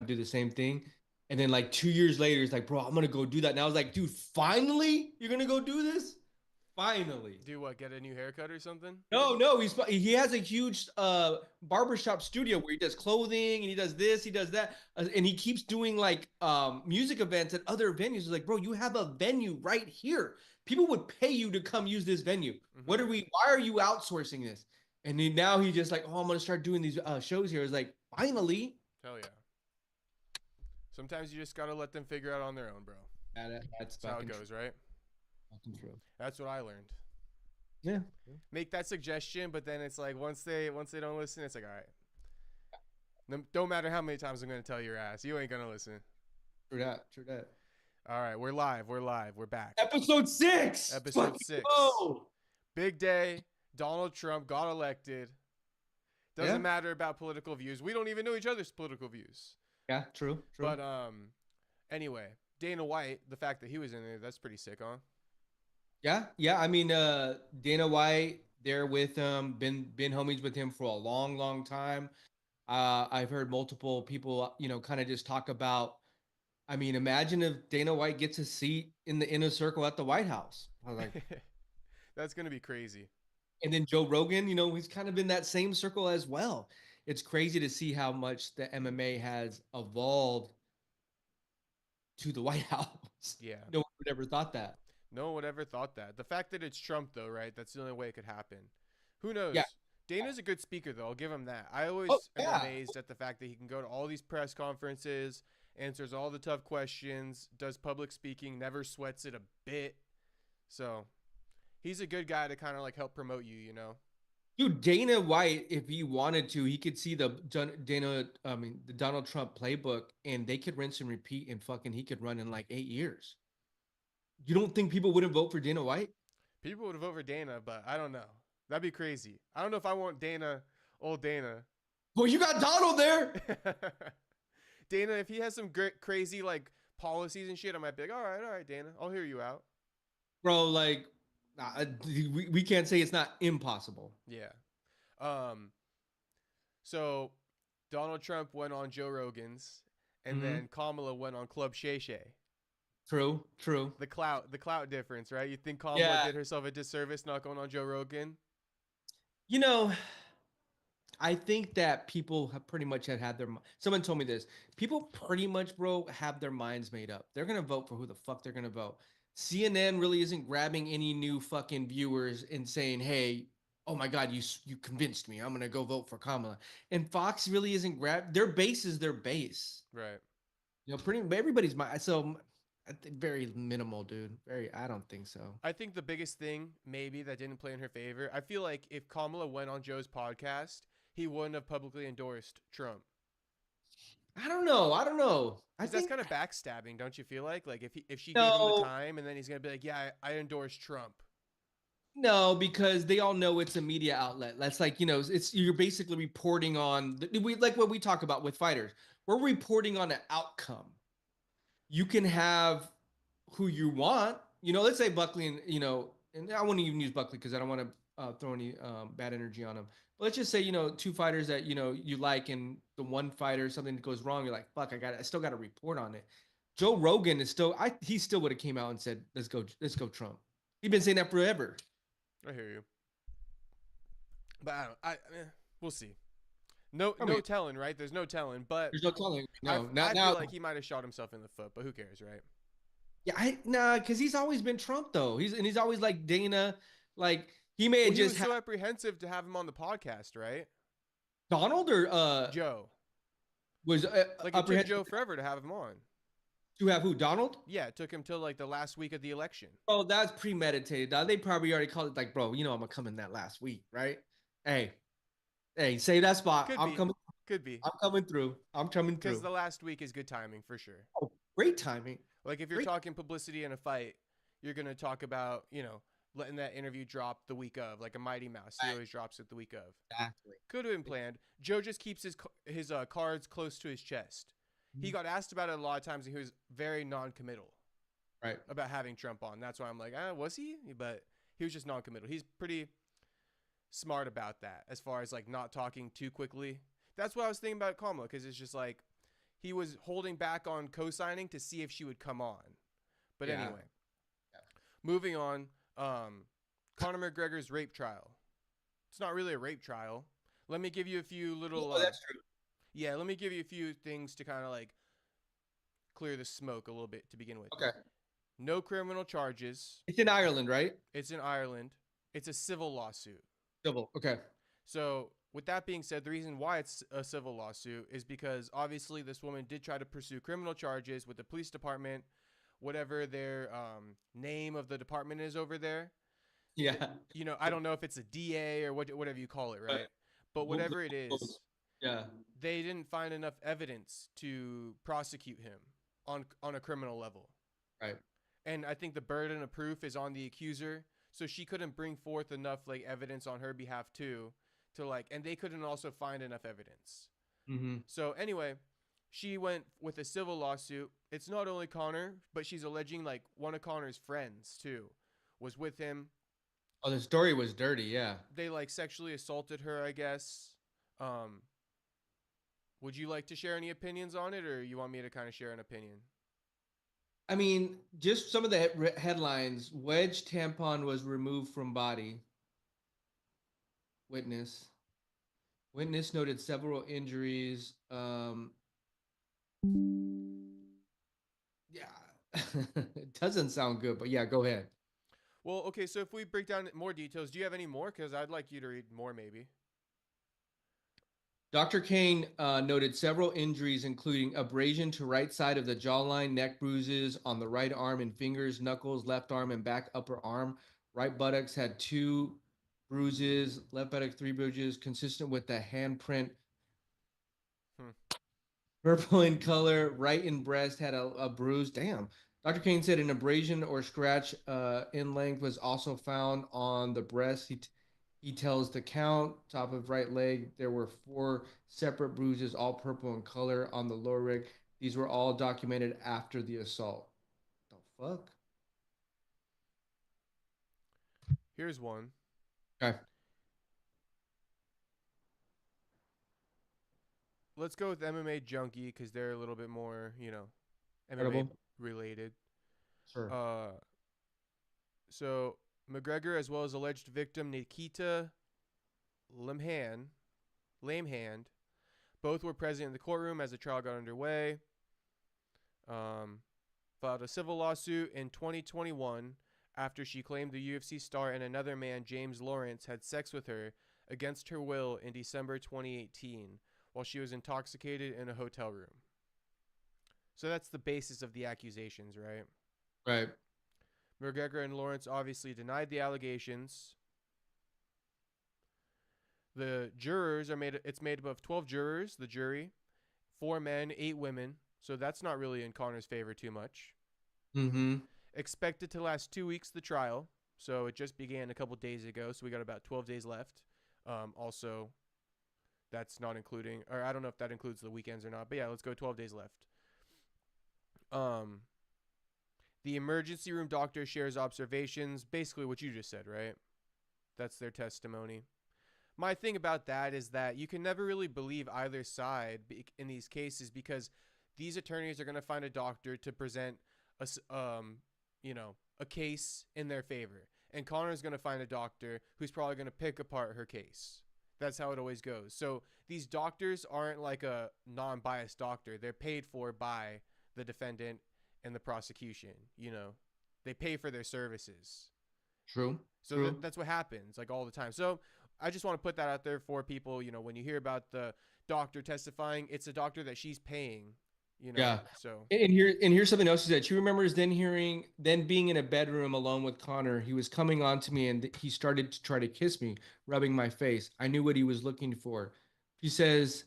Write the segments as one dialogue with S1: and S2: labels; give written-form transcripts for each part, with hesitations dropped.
S1: do the same thing. And then like 2 years later, it's like, bro, I'm gonna go do that. And I was like, dude, finally, you're gonna go do this? Finally.
S2: Do what? Get a new haircut or something?
S1: No, no, he has a huge barbershop studio where he does clothing and he does this, he does that, and he keeps doing like music events at other venues. It's like, bro, you have a venue right here. People would pay you to come use this venue.
S2: Mm-hmm.
S1: Why are you outsourcing this? And then now he's just like, oh, I'm gonna start doing these shows here. It's like, finally.
S2: Hell yeah. Sometimes you just gotta let them figure out on their own, bro.
S1: That's
S2: That's how it
S1: fucking
S2: goes, right?
S1: true.
S2: That's what I learned.
S1: Yeah.
S2: Make that suggestion, but then it's like once they don't listen, it's like, all right. Don't matter how many times I'm gonna tell your ass, you ain't gonna listen.
S1: True that. True that.
S2: All right, we're live. We're live. We're back.
S1: Episode 6.
S2: Episode
S1: Fucking
S2: 6.
S1: go.
S2: Big day. Donald Trump got elected. Doesn't matter about political views. We don't even know each other's political views.
S1: Yeah, true.
S2: But anyway, Dana White, the fact that he was in there, that's pretty sick, huh?
S1: Yeah, yeah. I mean, Dana White, there with him, been homies with him for a long, long time. I've heard multiple people, kind of just talk about. I mean, imagine if Dana White gets a seat in the inner circle at the White House. I was like,
S2: That's gonna be crazy.
S1: and then Joe Rogan, he's kind of in that same circle as well. It's crazy to see how much the MMA has evolved to the White House.
S2: Yeah.
S1: No one would ever thought that.
S2: No one would ever thought that. The fact that it's Trump, though, right? That's the only way it could happen. Who
S1: Yeah.
S2: knows? Dana's a good speaker, though. I'll give him that. I
S1: Oh,
S2: always am
S1: yeah.
S2: amazed at the fact that he can go to all these press conferences, answers all the tough questions, does public speaking, never sweats it a bit. So he's a good guy to kind of like help promote you, you know?
S1: Dude, Dana White, if he wanted to, he could see the Donald Trump playbook, and they could rinse and repeat, and fucking he could run in like 8 years. You don't think people wouldn't vote for Dana White?
S2: People would vote for Dana, but I don't know. That'd be crazy. I don't know if I want Dana, old Dana.
S1: Well, you got Donald there,
S2: Dana, if he has some great, crazy like policies and shit, I might be like, all right, Dana, I'll hear you out.
S1: bro. Like, we can't say it's not impossible.
S2: Yeah. Um. So Donald Trump went on Joe Rogan's, and
S1: Hmm.
S2: then Kamala went on Club Shay Shay.
S1: True, true.
S2: The clout difference, right? You think Kamala
S1: Yeah,
S2: did herself a disservice not going on Joe Rogan?
S1: you know, I think that people have pretty much had their. Someone told me this. People pretty much, bro, have their minds made up. They're gonna vote for who the fuck they're gonna vote. CNN really isn't grabbing any new fucking viewers and saying, "Hey, oh my God, you convinced me. I'm gonna go vote for Kamala." And Fox really isn't their base is their base.
S2: Right.
S1: Pretty everybody's my so I think very minimal, dude. Very, I don't think so.
S2: I think the biggest thing maybe that didn't play in her favor. I feel like if Kamala went on Joe's podcast, he wouldn't have publicly endorsed Trump.
S1: I don't know. I don't know. I
S2: Because that's
S1: think
S2: kind of backstabbing, don't you feel like? Like if she gave him the
S1: no.
S2: time and then he's gonna be like, yeah, I endorse Trump.
S1: No, because they all know it's a media outlet. That's like, it's you're basically reporting on we like what we talk about with fighters. We're reporting on an outcome. You can have who you want. Let's say Buckley and I wouldn't even use Buckley because I don't want to throw any bad energy on him. But let's just say, two fighters that, you like, and the one fighter, something that goes wrong, you're like, fuck, I still got to report on it. Joe Rogan is still, he still would have came out and said, let's go Trump. He's been saying that forever.
S2: I hear you. But I don't. We'll see. No,
S1: I
S2: no
S1: mean,
S2: telling, right? There's no telling. But
S1: there's no telling.
S2: I,
S1: No, not
S2: I feel
S1: now.
S2: like he might have shot himself in the foot. But who cares, right?
S1: Yeah, nah, because he's always been Trump though. He's always like Dana, like he may
S2: Well,
S1: have
S2: he
S1: just
S2: was
S1: had
S2: so apprehensive to have him on the podcast, right?
S1: Donald or
S2: Joe.
S1: was
S2: Like it took
S1: apprehensive
S2: Joe forever to have him on.
S1: to have who? Donald?
S2: Yeah, it took him till like the last week of the election.
S1: Oh, that's premeditated. They probably already called it like, bro, I'm gonna come in that last week, right? Hey, hey, save that spot.
S2: Could be. Could be.
S1: I'm coming through. I'm coming
S2: Because
S1: through.
S2: the last week is good timing for sure.
S1: Oh, great timing.
S2: Like if you're
S1: Great.
S2: talking publicity in a fight, you're gonna talk about, letting that interview drop the week of, like a Mighty Mouse. He always drops it the week of.
S1: Exactly.
S2: Could have been planned. Joe just keeps his cards close to his chest. He got asked about it a lot of times, and he was very non-committal
S1: Right.
S2: about having Trump on. That's why I'm like, was he? But he was just non-committal. He's pretty smart about that, as far as like not talking too quickly. That's what I was thinking about Kamala, because it's just like he was holding back on co-signing to see if she would come on. But
S1: Yeah.
S2: anyway, moving on. Conor McGregor's rape trial. It's not really a rape trial. Let me give you a few little.
S1: Oh, that's true.
S2: Yeah, let me give you a few things to kind of like clear the smoke a little bit to begin with.
S1: Okay.
S2: No criminal charges.
S1: It's in Ireland, right?
S2: It's in Ireland. It's a civil lawsuit.
S1: Civil. Okay.
S2: So, with that being said, the reason why it's a civil lawsuit is because obviously this woman did try to pursue criminal charges with the police department, whatever their name of the department is over there.
S1: Yeah.
S2: You know, I don't know if it's a DA or whatever you call it, right? But whatever it is,
S1: yeah,
S2: they didn't find enough evidence to prosecute him on a criminal level.
S1: right.
S2: And I think the burden of proof is on the accuser, so she couldn't bring forth enough like evidence on her behalf too, to like, and they couldn't also find enough evidence.
S1: Mm-hmm.
S2: So anyway, she went with a civil lawsuit. It's not only Conor, but she's alleging like one of Conor's friends too was with him.
S1: Oh, the story was dirty. Yeah.
S2: They like sexually assaulted her, I guess. Would you like to share any opinions on it, or you want me to kind of share an opinion?
S1: I mean, just some of the headlines. Wedge tampon was removed from body. Witness. Witness noted several injuries. Yeah. It doesn't sound good, but yeah, go ahead.
S2: Well, okay, so if we break down more details, do you have any more? Because I'd like you to read more, maybe.
S1: Dr. Kane noted several injuries, including abrasion to right side of the jawline, neck bruises on the right arm and fingers, knuckles, left arm and back upper arm. Right buttocks had 2 bruises, left buttock 3 bruises, consistent with the handprint. Purple in color, right in breast had a bruise. Damn. Dr. Kane said an abrasion or scratch in length was also found on the breast. He tells the count, top of right leg, there were 4 separate bruises, all purple in color on the lower leg. These were all documented after the assault. The fuck?
S2: Here's one.
S1: Okay.
S2: Let's go with MMA Junkie because they're a little bit more, you know, MMA
S1: Credible.
S2: related.
S1: Sure.
S2: So McGregor, as well as alleged victim Nikita Lamehand, both were present in the courtroom as the trial got underway. Filed a civil lawsuit in 2021 after she claimed the UFC star and another man, James Lawrence, had sex with her against her will in December 2018 while she was intoxicated in a hotel room. So that's the basis of the accusations, right?
S1: Right.
S2: McGregor and Lawrence obviously denied the allegations. The jurors it's made up of 12 jurors, the jury, 4 men, 8 women. So that's not really in Conor's favor too much.
S1: Mm-hmm.
S2: Expected to last 2 weeks, the trial. So it just began a couple days ago. So we got about 12 days left. Also, that's not including, or I don't know if that includes the weekends or not. But yeah, let's go 12 days left. The emergency room doctor shares observations, basically what you just said, right? That's their testimony. My thing about that is that you can never really believe either side in these cases because these attorneys are going to find a doctor to present a case in their favor. And Conor's going to find a doctor who's probably going to pick apart her case. That's how it always goes. So these doctors aren't like a non-biased doctor. They're paid for by the defendant and the prosecution. You know, they pay for their services.
S1: True.
S2: So
S1: True.
S2: that's what happens like all the time. So I just want to put that out there for people. You know, when you hear about the doctor testifying, it's a doctor that she's paying. You know,
S1: Yeah.
S2: So
S1: And here's something else is that she remembers then being in a bedroom alone with Conor. He was coming on to me and he started to try to kiss me, rubbing my face. I knew what he was looking for. She says,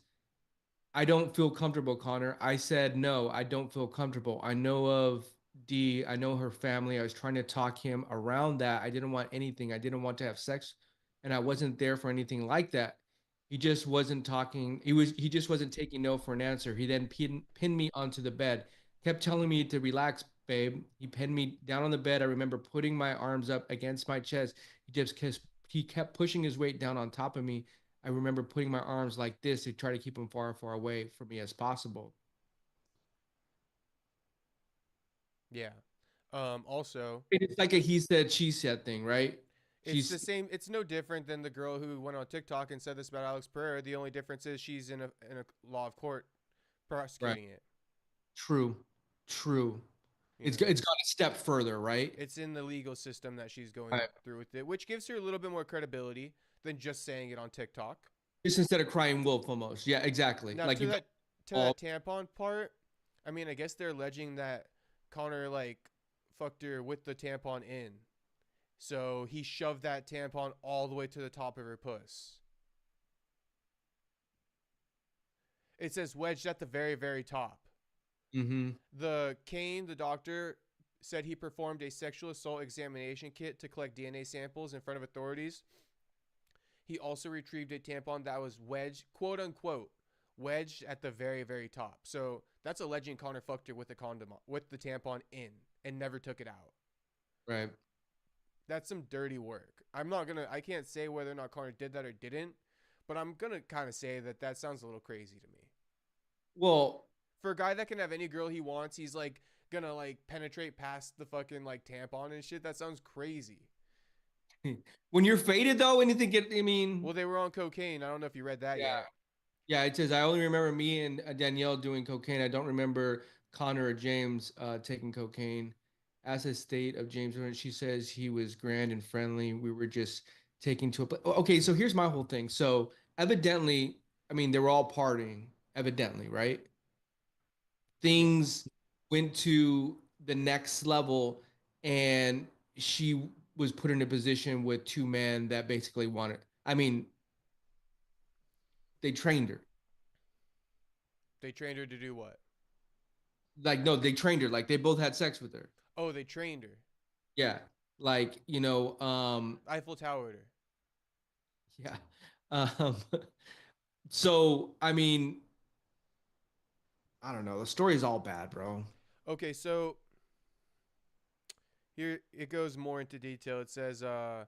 S1: I don't feel comfortable, Conor. I said, no, I don't feel comfortable. I know of Dee. I know her family. I was trying to talk him around that. I didn't want anything. I didn't want to have sex and I wasn't there for anything like that. He just wasn't talking. He just wasn't taking no for an answer. He then pinned me onto the bed, kept telling me to relax, babe. He pinned me down on the bed. I remember putting my arms up against my chest. He kept pushing his weight down on top of me. I remember putting my arms like this to try to keep him far, far away from me as possible.
S2: Yeah. Also,
S1: It's like a he said, she said thing, right?
S2: it's the
S1: She's
S2: same. It's no different than the girl who went on TikTok and said this about Alex Pereira. The only difference is she's in a law of court
S1: right.
S2: prosecuting it.
S1: True. True.
S2: You know,
S1: It's gone a step further, right?
S2: it's in the legal system that she's going
S1: Right.
S2: through with it, which gives her a little bit more credibility than just saying it on TikTok.
S1: Just instead of crying wolf almost. Yeah, exactly.
S2: Now
S1: Like you got
S2: to
S1: all
S2: that tampon part, I mean, I guess they're alleging that Connor like fucked her with the tampon in. So he shoved that tampon all the way to the top of her puss. It says wedged at the very, very top.
S1: mm-hmm.
S2: The Kane, the doctor, said he performed a sexual assault examination kit to collect DNA samples in front of authorities. He also retrieved a tampon that was wedged, quote unquote, wedged at the very, very top. So that's alleging Connor fucked her with the condom, with the tampon in, and never took it out.
S1: Right.
S2: That's some dirty work. I can't say whether or not Connor did that or didn't, but I'm gonna kind of say that that sounds a little crazy to me.
S1: Well,
S2: For a guy that can have any girl he wants, he's like gonna like penetrate past the fucking like tampon and shit. That sounds crazy.
S1: when you're faded though, anything get I mean,
S2: Well, they were on cocaine. I don't know if you read that
S1: yeah.
S2: yet.
S1: Yeah, it says I only remember me and Danielle doing cocaine. I don't remember Connor or James taking cocaine. As a state of James, she says he was grand and friendly. We were just taking to a place. Okay, so here's my whole thing. So evidently, I mean, they were all partying, evidently, right?
S2: Yeah.
S1: Things went to the next level, and she was put in a position with two men that basically wanted. I mean, they trained her.
S2: They trained her to do what?
S1: Like no, they trained her. Like they both had sex with her.
S2: Oh, they trained her.
S1: Yeah. Like,
S2: Eiffel Towered her.
S1: yeah. Um, so I mean, I don't know. The story is all bad, bro.
S2: Okay, so here it goes more into detail. It says the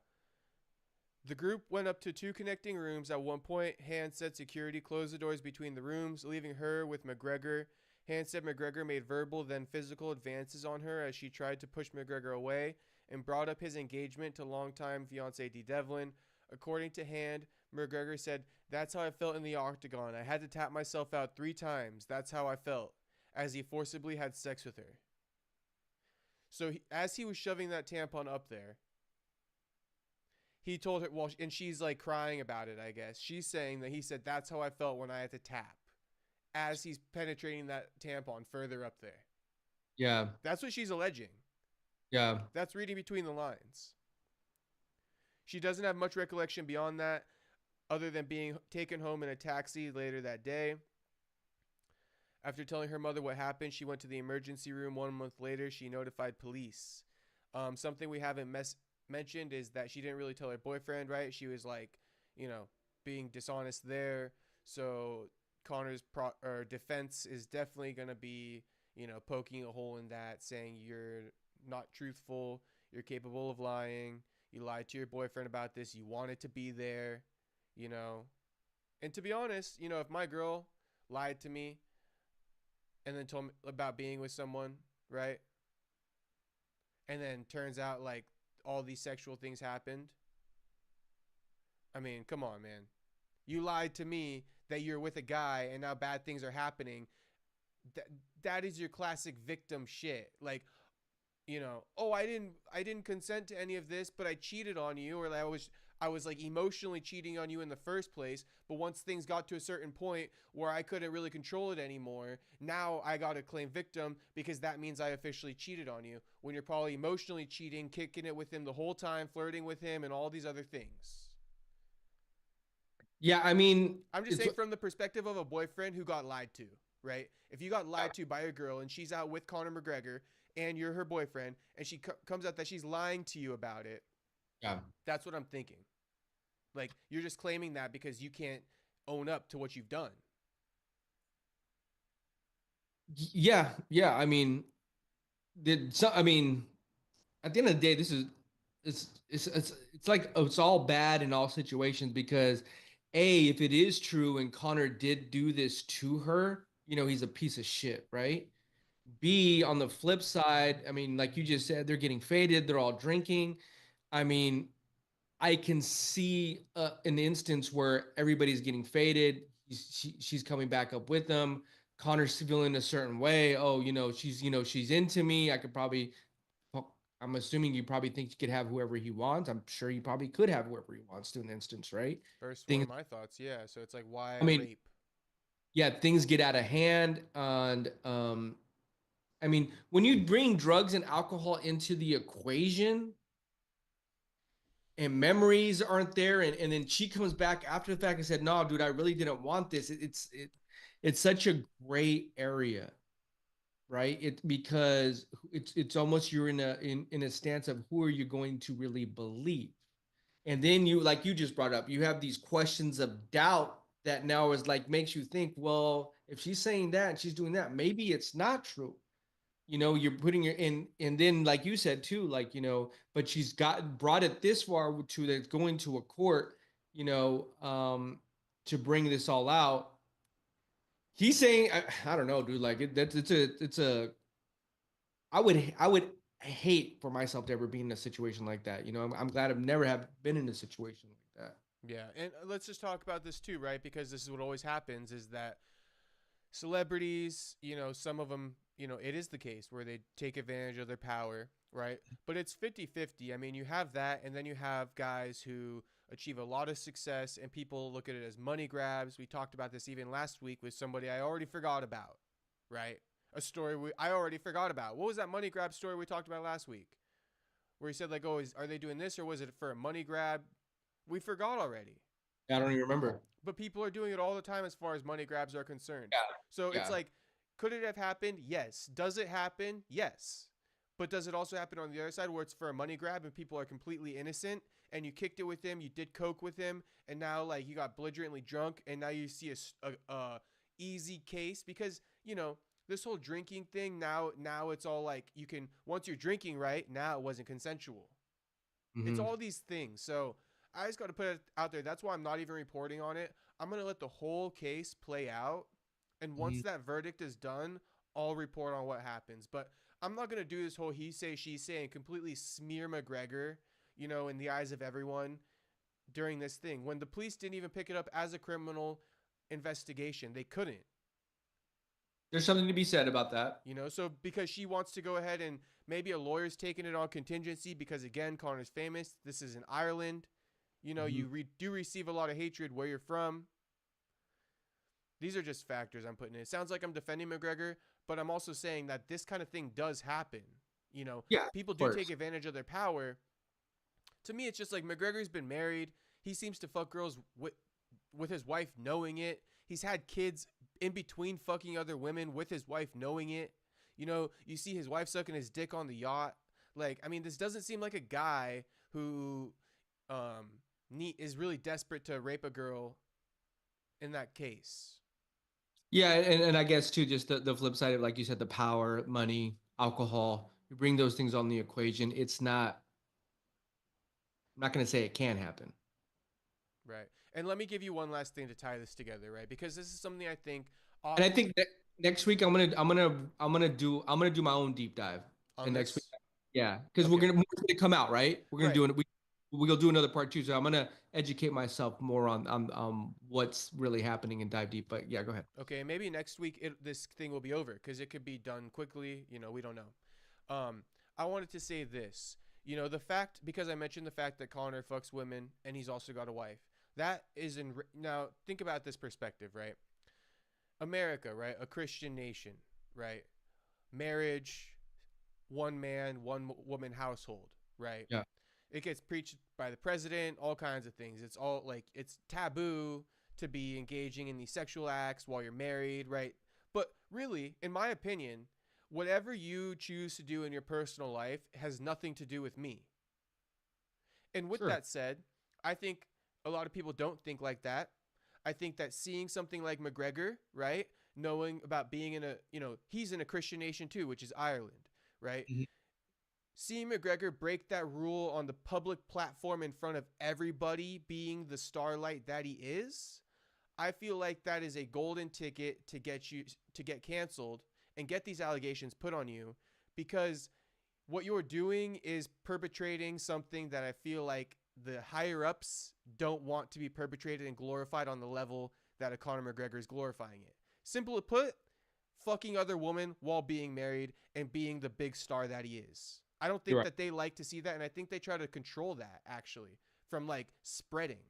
S2: group went up to two connecting rooms. At one point, Hand said security closed the doors between the rooms, leaving her with McGregor. Hand said McGregor made verbal, then physical advances on her as she tried to push McGregor away and brought up his engagement to longtime fiance D. Devlin. According to Hand, McGregor said, "That's how I felt in the octagon. I had to tap myself out 3 times. That's how I felt," as he forcibly had sex with her. So as he was shoving that tampon up there, he told her, well, and she's like crying about it, I guess. She's saying that he said, "That's how I felt when I had to tap," as he's penetrating that tampon further up there.
S1: Yeah.
S2: That's what she's alleging.
S1: Yeah.
S2: That's reading between the lines. She doesn't have much recollection beyond that, other than being taken home in a taxi later that day. After telling her mother what happened, she went to the emergency room. 1 month later, she notified police. Something we haven't mentioned is that she didn't really tell her boyfriend, right? She was like, you know, being dishonest there. So Connor's defense is definitely going to be, poking a hole in that, saying you're not truthful, you're capable of lying, you lied to your boyfriend about this, you wanted to be there, you know. And to be honest, if my girl lied to me and then told me about being with someone, right? And then turns out like all these sexual things happened. I mean, come on, man. You lied to me that you're with a guy and now bad things are happening. That that is your classic victim shit. Like, oh, I didn't consent to any of this, but I cheated on you, or I was like emotionally cheating on you in the first place, but once things got to a certain point where I couldn't really control it anymore, now I got to claim victim because that means I officially cheated on you, when you're probably emotionally cheating, kicking it with him the whole time, flirting with him and all these other things.
S1: Yeah, I mean,
S2: I'm just saying from the perspective of a boyfriend who got lied to, right? If you got lied to by a girl and she's out with Conor McGregor and you're her boyfriend and she comes out that she's lying to you about it,
S1: yeah.
S2: that's what I'm thinking. Like, you're just claiming that because you can't own up to what you've done.
S1: Yeah, yeah. I mean, I mean, at the end of the day, this is it's like it's all bad in all situations because if it is true and Connor did do this to her, he's a piece of shit, right? B, on the flip side, I mean, like you just said, they're getting faded. They're all drinking. I mean, I can see an instance where everybody's getting faded. She's coming back up with them. Connor's feeling a certain way. Oh, she's into me. I could probably, well, I'm assuming you probably think you could have whoever he wants. I'm sure he probably could have whoever he wants to an instance, right?
S2: First one
S1: Things,
S2: of my thoughts, yeah. So it's like, why
S1: I mean,
S2: rape?
S1: yeah, things get out of hand. And I mean, when you bring drugs and alcohol into the equation, and memories aren't there, and then she comes back after the fact and said, no, dude, I really didn't want this. It's such a gray area, right? Because it's almost you're in a stance of who are you going to really believe. And then you, like you just brought up, you have these questions of doubt that now is like makes you think, well, if she's saying that and she's doing that, maybe it's not true. You're putting your in, and then like you said too, like, but she's got brought it this far to that's going to a court, you know, to bring this all out. He's saying, I don't know, dude, like it's a I would hate for myself to ever be in a situation like that. I'm glad I've never have been in a situation like that.
S2: Yeah, and let's just talk about this too, right? Because this is what always happens is that celebrities, some of them, it is the case where they take advantage of their power, right? But it's 50-50. I mean, you have that, and then you have guys who achieve a lot of success, and people look at it as money grabs. We talked about this even last week with somebody I already forgot about, right? A story I already forgot about. What was that money grab story we talked about last week? Where he said, like, oh, are they doing this, or was it for a money grab? We forgot already.
S1: I don't even remember.
S2: But people are doing it all the time as far as money grabs are concerned.
S1: Yeah,
S2: So it's
S1: yeah.
S2: like, could it have happened? Yes. Does it happen? Yes. But does it also happen on the other side where it's for a money grab and people are completely innocent and you kicked it with him, you did coke with him, and now like you got belligerently drunk and now you see a easy case because this whole drinking thing now it's all like you can once you're drinking right now it wasn't consensual. It's
S1: Hmm.
S2: all these things. So I just got to put it out there. That's why I'm not even reporting on it. I'm going to let the whole case play out. And once
S1: Hmm.
S2: that verdict is done, I'll report on what happens. But I'm not going to do this whole he say, she say and completely smear McGregor, in the eyes of everyone during this thing. When the police didn't even pick it up as a criminal investigation, they couldn't.
S1: There's something to be said about that.
S2: So because she wants to go ahead and maybe a lawyer's taking it on contingency because again Connor's famous, this is in Ireland.
S1: Mhm.
S2: You do receive a lot of hatred where you're from. These are just factors I'm putting in. It sounds like I'm defending McGregor, but I'm also saying that this kind of thing does happen.
S1: Yeah,
S2: People
S1: of
S2: do take
S1: course.
S2: advantage of their power. To me, it's just like McGregor's been married. He seems to fuck girls with his wife knowing it. He's had kids in between fucking other women with his wife knowing it. You see his wife sucking his dick on the yacht. Like, I mean, this doesn't seem like a guy who is really desperate to rape a girl in that case.
S1: Yeah, and I guess too, just the flip side of, like you said, the power, money, alcohol. You bring those things on the equation. It's not. I'm not going to say it can happen.
S2: Right. And let me give you one last thing to tie this together, right? Because this is something I think
S1: And I
S2: often
S1: think that next week I'm gonna do my own deep dive.
S2: on
S1: And next week,
S2: this.
S1: yeah, because we're
S2: Okay.
S1: gonna more gonna come out, right? We're gonna
S2: Right.
S1: do it. We'll do another part two. So I'm gonna educate myself more on what's really happening and dive deep. But yeah, go ahead.
S2: Okay. Maybe next week this thing will be over because it could be done quickly. We don't know. I wanted to say this. The fact because I mentioned the fact that Connor fucks women and he's also got a wife. That is in now. Think about this perspective, right? America, right? A Christian nation, right? Marriage, one man, one woman household, right?
S1: Yeah.
S2: It gets preached by the president, all kinds of things. It's all like it's taboo to be engaging in these sexual acts while you're married, right? But really, in my opinion, whatever you choose to do in your personal life has nothing to do with me. And with
S1: Sure.
S2: that said, I think a lot of people don't think like that. I think that seeing something like McGregor, right? Knowing about being he's in a Christian nation too, which is Ireland, right?
S1: Mhm.
S2: Seeing McGregor break that rule on the public platform in front of everybody, being the starlight that he is, I feel like that is a golden ticket to get canceled and get these allegations put on you, because what you're doing is perpetrating something that I feel like the higher ups don't want to be perpetrated and glorified on the level that a Conor McGregor is glorifying it. Simply put, fucking other women while being married and being the big star that he is. I don't
S1: You're
S2: think
S1: right.
S2: that they like to see that, and I think they try to control that actually from like spreading.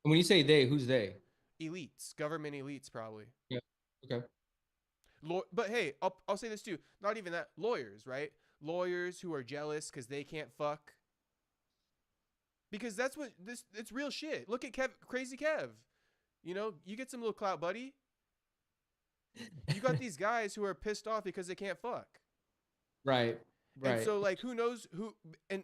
S1: And when you say they, who's they?
S2: Elites, government elites, probably.
S1: Yeah. Okay.
S2: But hey, I'll say this too. Not even that. Lawyers, right? Lawyers who are jealous because they can't fuck. Because that's what this. It's real shit. Look at Crazy Kev. You know, you get some little clout, buddy. You got these guys who are pissed off because they can't fuck.
S1: Right.
S2: And
S1: Right.
S2: so, like, who knows who? And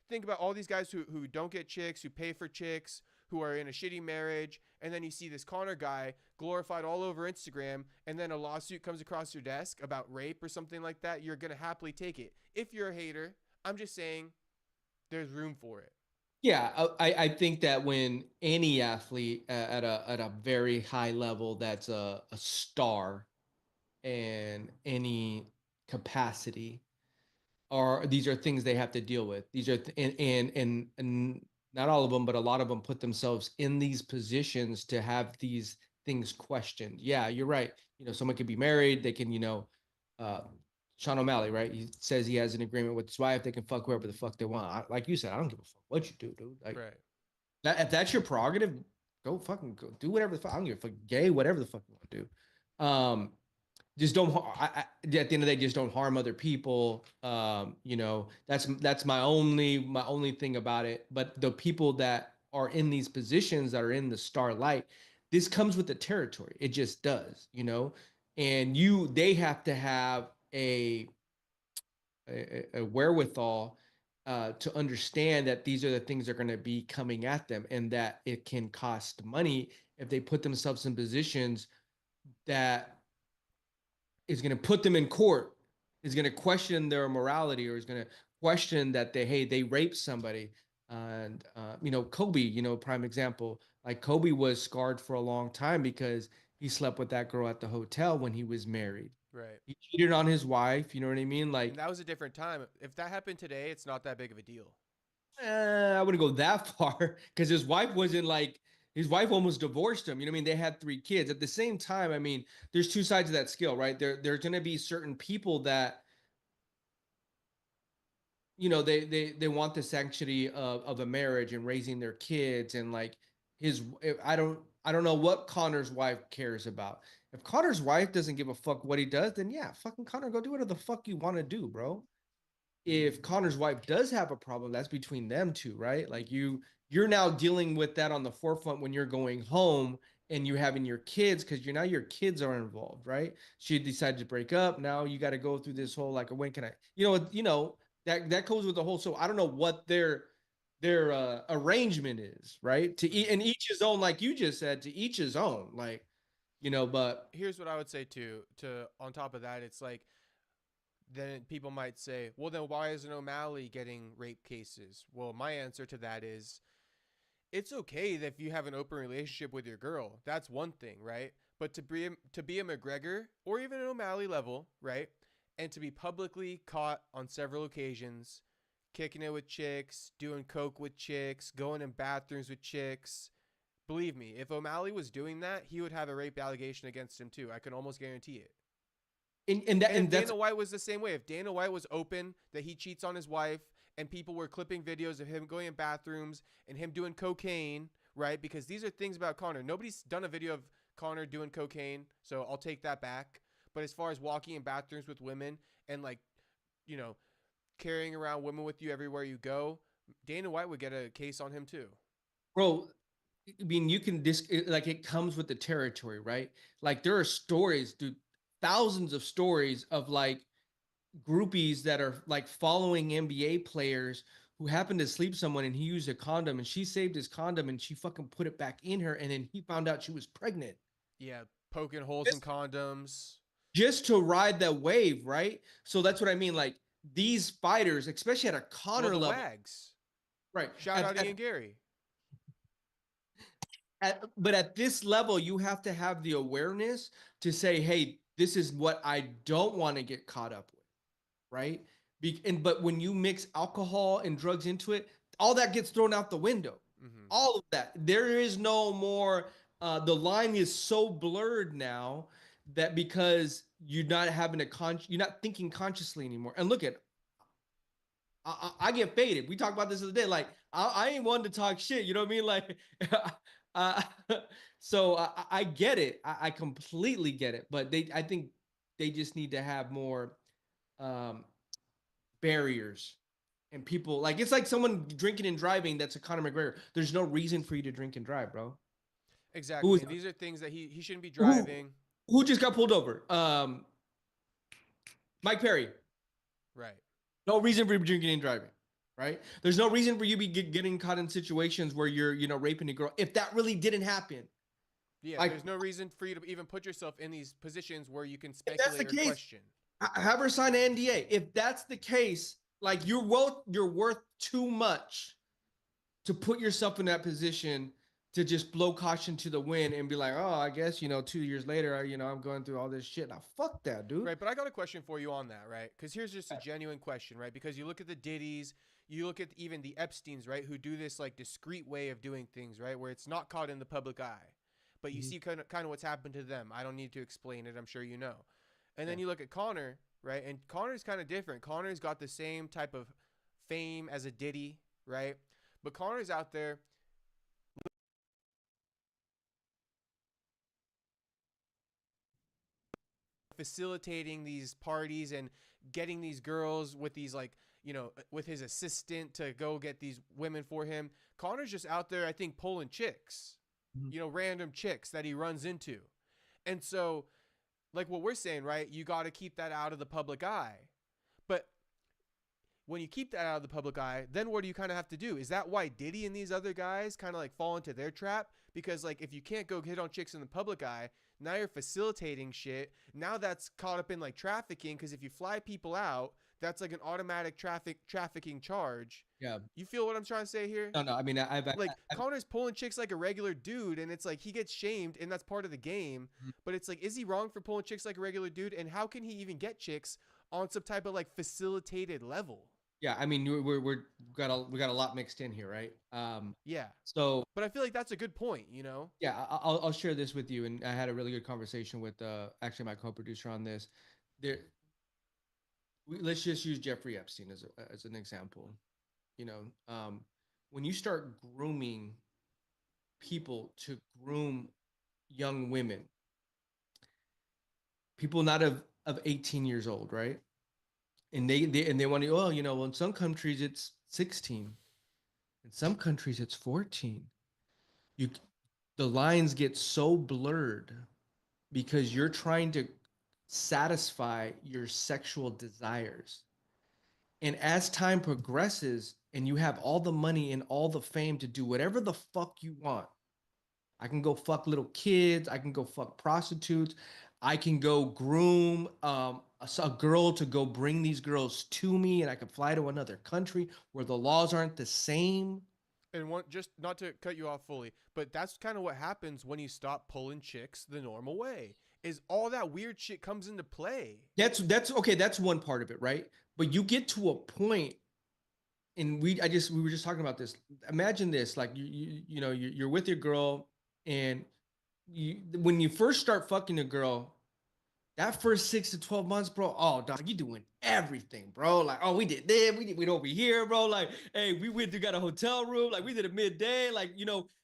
S2: think about all these guys who don't get chicks, who pay for chicks, who are in a shitty marriage, and then you see this Conor guy glorified all over Instagram, and then a lawsuit comes across your desk about rape or something like that. You're gonna happily take it. If you're a hater, I'm just saying, there's room for it.
S1: Yeah, I think that when any athlete at a very high level that's a star and any capacity are these are things they have to deal with. These are and not all of them, but a lot of them put themselves in these positions to have these things questioned. Yeah, you're right. You know, someone could be married, they can, uh Sean O'Malley, right? He says he has an agreement with his wife, they can fuck whoever the fuck they want. Like you said, I don't give a fuck what you do, dude. Like
S2: Right.
S1: that, if that's your prerogative, go fucking go do whatever the fuck. I don't give a fuck, gay, whatever the fuck you want to do. Just don't at the end of the day, just don't harm other people. That's my only thing about it. But the people that are in these positions that are in the starlight, this comes with the territory. It just does. And they have to have a wherewithal to understand that these are the things that are going to be coming at them, and that it can cost money if they put themselves in positions that is going to put them in court, is going to question their morality, or is going to question that they raped somebody. And Kobe, prime example. Like Kobe was scarred for a long time because he slept with that girl at the hotel when he was married.
S2: Right.
S1: He cheated on his wife. You know what I mean?
S2: And
S1: Like,
S2: that was a different time. If that happened today, it's not that big of a deal.
S1: I wouldn't go that far because his wife almost divorced him. You know what I mean? They had 3 kids. At the same time, I mean, there's two sides of that scale, right? There's going to be certain people that they want the sanctity of a marriage and raising their kids, and like I don't know what Connor's wife cares about. If Connor's wife doesn't give a fuck what he does, then yeah, fucking Connor, go do whatever the fuck you want to do, bro. If Connor's wife does have a problem, that's between them two, right? Like you're now dealing with that on the forefront when you're going home and you're having your kids, because your kids are involved, right? She decided to break up. Now you got to go through this whole like, when can I, that goes with the whole. So I don't know what their arrangement is, right? And each his own, like you just said, to each his own, like, but
S2: Here's what I would say too. To on top of that, it's like, then people might say, well, then why isn't O'Malley getting rape cases? Well, my answer to that is, it's okay that if you have an open relationship with your girl, that's one thing, right? But to be a McGregor or even an O'Malley level, right? And to be publicly caught on several occasions, kicking it with chicks, doing coke with chicks, going in bathrooms with chicks. Believe me, if O'Malley was doing that, he would have a rape allegation against him too. I can almost guarantee it. And if
S1: that's
S2: Dana White was the same way, if Dana White was open that he cheats on his wife and people were clipping videos of him going in bathrooms and him doing cocaine, right? Because these are things about Conor. Nobody's done a video of Conor doing cocaine, so I'll take that back. But as far as walking in bathrooms with women and like, you know, carrying around women with you everywhere you go, Dana White would get a case on him too.
S1: bro. I mean, you can like, it comes with the territory, right? Like there are stories, dude, thousands of stories of like groupies that are like following NBA players who happened to sleep someone, and he used a condom, and she saved his condom and she fucking put it back in her, and then he found out she was pregnant.
S2: Yeah, poking holes in
S1: Just,
S2: condoms.
S1: just to ride that wave, right? So that's what I mean. Like these fighters, especially at a
S2: Well,
S1: Conor
S2: the
S1: level,
S2: Wags.
S1: right?
S2: Shout out Ian Gary.
S1: But at this level, you have to have the awareness to say, hey, this is what I don't want to get caught up with, right? But when you mix alcohol and drugs into it, all that gets thrown out the window.
S2: Mm-hmm.
S1: All of that. There is no more. The line is so blurred now that because you're not having you're not thinking consciously anymore. And look at, I get faded. We talked about this the other day. Like I ain't one to talk shit. You know what I mean? Like, uh, so I get it. I completely get it. But I think they just need to have more um, barriers and people. Like it's like someone drinking and driving. That's a Conor McGregor. There's no reason for you to drink and drive, bro.
S2: Exactly.
S1: Who's
S2: And these are things that he shouldn't be
S1: who?
S2: driving.
S1: Who just got pulled over? Mike Perry.
S2: Right.
S1: No reason for you drinking and driving, right? There's no reason for you to be getting caught in situations where you're, raping a girl. If that really didn't happen,
S2: Yeah,
S1: like
S2: there's no reason for you to even put yourself in these positions where you can
S1: if that's the
S2: speculate or
S1: case,
S2: question.
S1: have her sign an NDA. If that's the case, like you're worth too much to put yourself in that position to just blow caution to the wind and be like, oh, I guess 2 years later, I'm going through all this shit. Now, fuck that, dude.
S2: Right, but I got a question for you on that, right? Because here's just a genuine question, right? Because you look at the Diddy's, you look at even the Epsteins, right, who do this like discreet way of doing things, right, where it's not caught in the public eye, but you see kind of what's happened to them. I don't need to explain it. I'm sure you know. And then you look at Conor, right, and Conor's kind of different. Conor's got the same type of fame as a Diddy, right? But Conor's out there facilitating these parties and getting these girls with these like with his assistant to go get these women for him. Conor's just out there, I think, pulling chicks, random chicks that he runs into. And so like what we're saying, right, you got to keep that out of the public eye. But when you keep that out of the public eye, then what do you kind of have to do? Is that why Diddy and these other guys kind of like fall into their trap? Because like if you can't go hit on chicks in the public eye, now you're facilitating shit. Now that's caught up in like trafficking, because if you fly people out, that's like an automatic trafficking charge.
S1: Yeah.
S2: You feel what I'm trying to say here?
S1: No, I mean, I've
S2: Like Conor's pulling chicks like a regular dude, and it's like he gets shamed, and that's part of the game. But it's like, is he wrong for pulling chicks like a regular dude? And how can he even get chicks on some type of like facilitated level?
S1: yeah, I mean, we got a lot mixed in here, right?
S2: Yeah.
S1: So
S2: But I feel like that's a good point, you know?
S1: yeah, I'll share this with you, and I had a really good conversation with actually my co-producer on this. There, let's just use Jeffrey Epstein as an example. You know, when you start grooming people to groom young women, people not of 18 years old, right? And they want to, oh, well, in some countries it's 16, in some countries it's 14. You The lines get so blurred because you're trying to satisfy your sexual desires. And as time progresses and you have all the money and all the fame to do whatever the fuck you want, I can go fuck little kids. I can go fuck prostitutes. I can go groom a girl to go bring these girls to me, and I can fly to another country where the laws aren't the same.
S2: And one, just not to cut you off fully, but that's kind of what happens when you stop pulling chicks the normal way. Is all that weird shit comes into play.
S1: That's okay. That's one part of it, right? But you get to a point, and we were just talking about this. Imagine this: like you're with your girl, and when you first start fucking a girl, that first 6 to 12 months, bro. Oh, dog, you doing everything, bro. Like, oh, we did this, we over here, bro. Like, hey, we went to got a hotel room, like we did a midday, like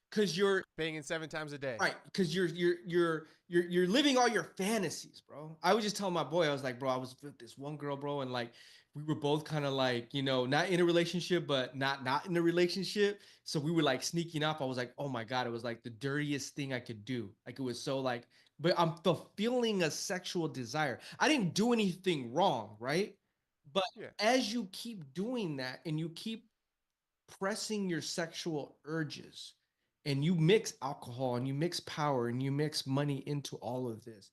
S1: because you're
S2: Banging 7 times a day.
S1: right, because you're living all your fantasies, bro. I was just telling my boy, I was like, bro, I was with this one girl, bro, and like we were both kind of like, not in a relationship, but not in a relationship. So we were like sneaking up. I was like, oh my God, it was like the dirtiest thing I could do. Like it was so like, but I'm fulfilling a sexual desire. I didn't do anything wrong, right? But
S2: Yeah.
S1: as you keep doing that and you keep pressing your sexual urges, and you mix alcohol and you mix power and you mix money into all of this,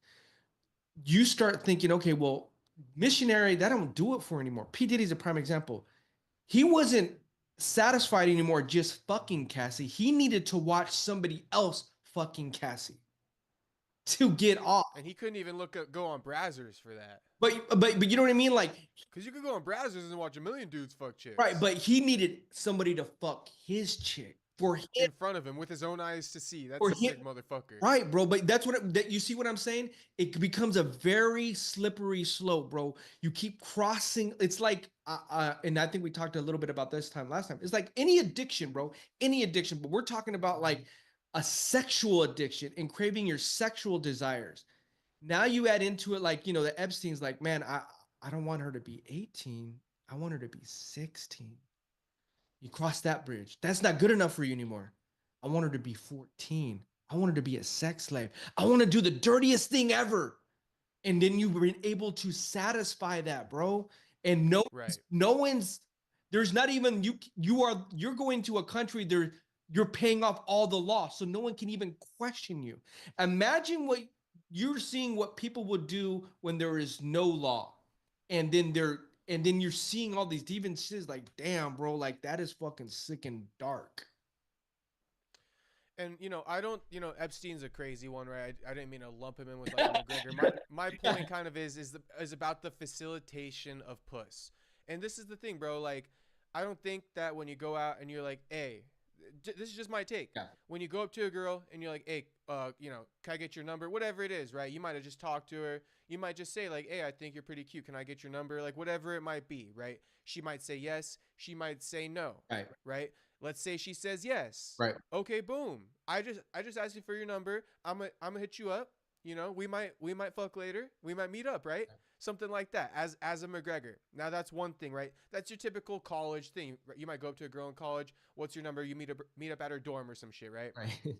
S1: you start thinking, okay, well, missionary, that don't do it for anymore. P. Diddy's a prime example. He wasn't satisfied anymore just fucking Cassie. He needed to watch somebody else fucking Cassie. to get off.
S2: And he couldn't even go on Brazzers for that.
S1: But you know what I mean? Like,
S2: because you could go on Brazzers and watch a million dudes fuck chicks.
S1: right, but he needed somebody to fuck his chick for him.
S2: In front of him with his own eyes to see. That's a sick motherfucker.
S1: Right, bro. But that's that you see what I'm saying? It becomes a very slippery slope, bro. You keep crossing. It's like, and I think we talked a little bit about this last time. It's like any addiction, bro. Any addiction. But we're talking about like a sexual addiction and craving your sexual desires. Now you add into it, like, the Epstein's like, man, I don't want her to be 18. I want her to be 16. You cross that bridge. That's not good enough for you anymore. I want her to be 14. I want her to be a sex slave. I want to do the dirtiest thing ever. And then you've been able to satisfy that, bro. And no one's, there's not even, you're going to a country there, you're paying off all the law. So no one can even question you. Imagine what you're seeing, what people would do when there is no law. And then you're seeing all these deviances, like, damn, bro, like that is fucking sick and dark.
S2: And, I don't, Epstein's a crazy one, right? I didn't mean to lump him in with like McGregor. My point kind of is about the facilitation of puss. And this is the thing, bro. Like, I don't think that when you go out and you're like, hey, this is just my take. Yeah. When you go up to a girl and you're like, hey, can I get your number? Whatever it is, right? You might have just talked to her. You might just say like, hey, I think you're pretty cute. Can I get your number? Like, whatever it might be, right? She might say yes. She might say no. Right? Let's say she says yes. Right. Okay, boom. I just asked you for your number. I'm gonna hit you up. We might fuck later. We might meet up, right? Something like that. As a McGregor. Now that's one thing, right? That's your typical college thing. You might go up to a girl in college. What's your number? You meet up at her dorm or some shit, right? Right.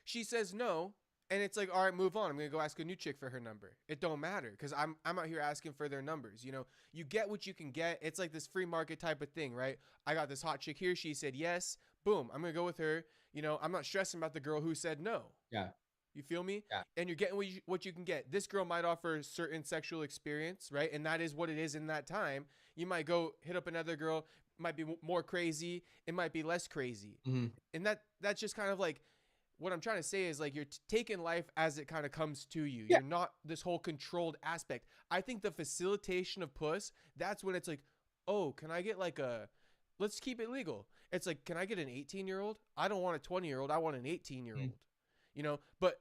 S2: She says no, and it's like, all right, move on. I'm gonna go ask a new chick for her number. It don't matter because I'm out here asking for their numbers. You get what you can get. It's like this free market type of thing, right? I got this hot chick here. She said yes. Boom. I'm gonna go with her. I'm not stressing about the girl who said no. Yeah. You feel me? Yeah. And you're getting what you can get. This girl might offer a certain sexual experience, right? And that is what it is in that time. You might go hit up another girl. Might be more crazy. It might be less crazy. Mm-hmm. And that's just kind of like. What I'm trying to say is like you're taking life as it kind of comes to you. Yeah. You're not this whole controlled aspect. I think the facilitation of puss, that's when it's like, oh, can I get like let's keep it legal. It's like, can I get an 18-year-old? I don't want a 20-year-old. I want an 18-year-old. But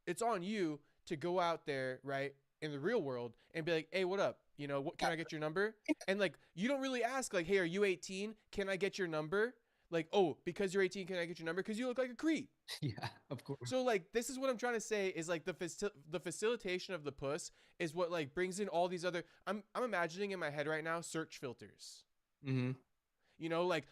S2: it's on you to go out there, right, in the real world and be like, hey, what up? What can I get your number? And like, you don't really ask like, hey, are you 18? Can I get your number? Like, oh, because you're 18, can I get your number? Because you look like a creep. Yeah, of course. So, like, this is what I'm trying to say is, like, the facilitation of the puss is what, like, brings in all these other... I'm imagining in my head right now search filters. Mm-hmm. Like,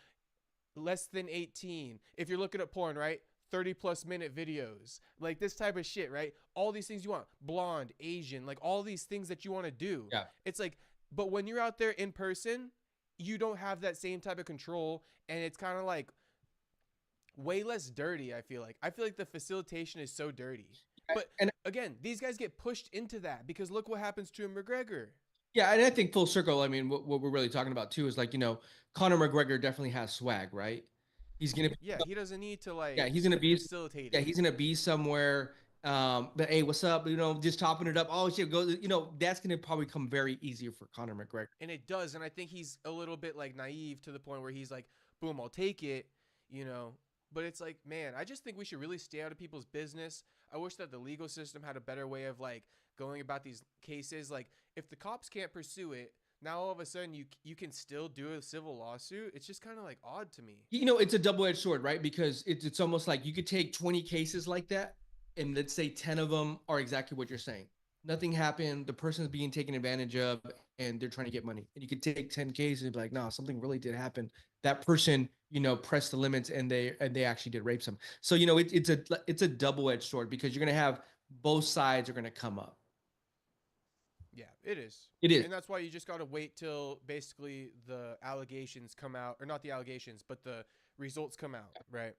S2: less than 18. If you're looking at porn, right? 30-plus minute videos. Like, this type of shit, right? All these things you want. Blonde, Asian, like, all these things that you want to do. Yeah. It's like... But when you're out there in person... You don't have that same type of control, and it's kind of like way less dirty. I feel like the facilitation is so dirty. But again, these guys get pushed into that because look what happens to a McGregor. Yeah, and I think full circle. I mean, what we're really talking about too is like Conor McGregor definitely has swag, right? He's gonna he doesn't need to like
S1: he's gonna be
S2: facilitated.
S1: Yeah, he's gonna be somewhere. But hey, what's up? Just topping it up. Oh shit, go. That's gonna probably come very easier for Conor McGregor.
S2: And it does, and I think he's a little bit like naive to the point where he's like, "Boom, I'll take it," But it's like, man, I just think we should really stay out of people's business. I wish that the legal system had a better way of like going about these cases. Like, if the cops can't pursue it, now all of a sudden you can still do a civil lawsuit. It's just kind of like odd to me.
S1: It's a double-edged sword, right? Because it's almost like you could take 20 cases like that. And let's say 10 of them are exactly what you're saying. Nothing happened. The person's being taken advantage of and they're trying to get money. And you could take 10 cases and be like, no, something really did happen. That person, pressed the limits and they actually did rape some. So, it's a double-edged sword because you're going to have both sides are going to come up.
S2: Yeah, it is.
S1: It is.
S2: And that's why you just got to wait till basically the allegations come out, or not the allegations, but the results come out, right?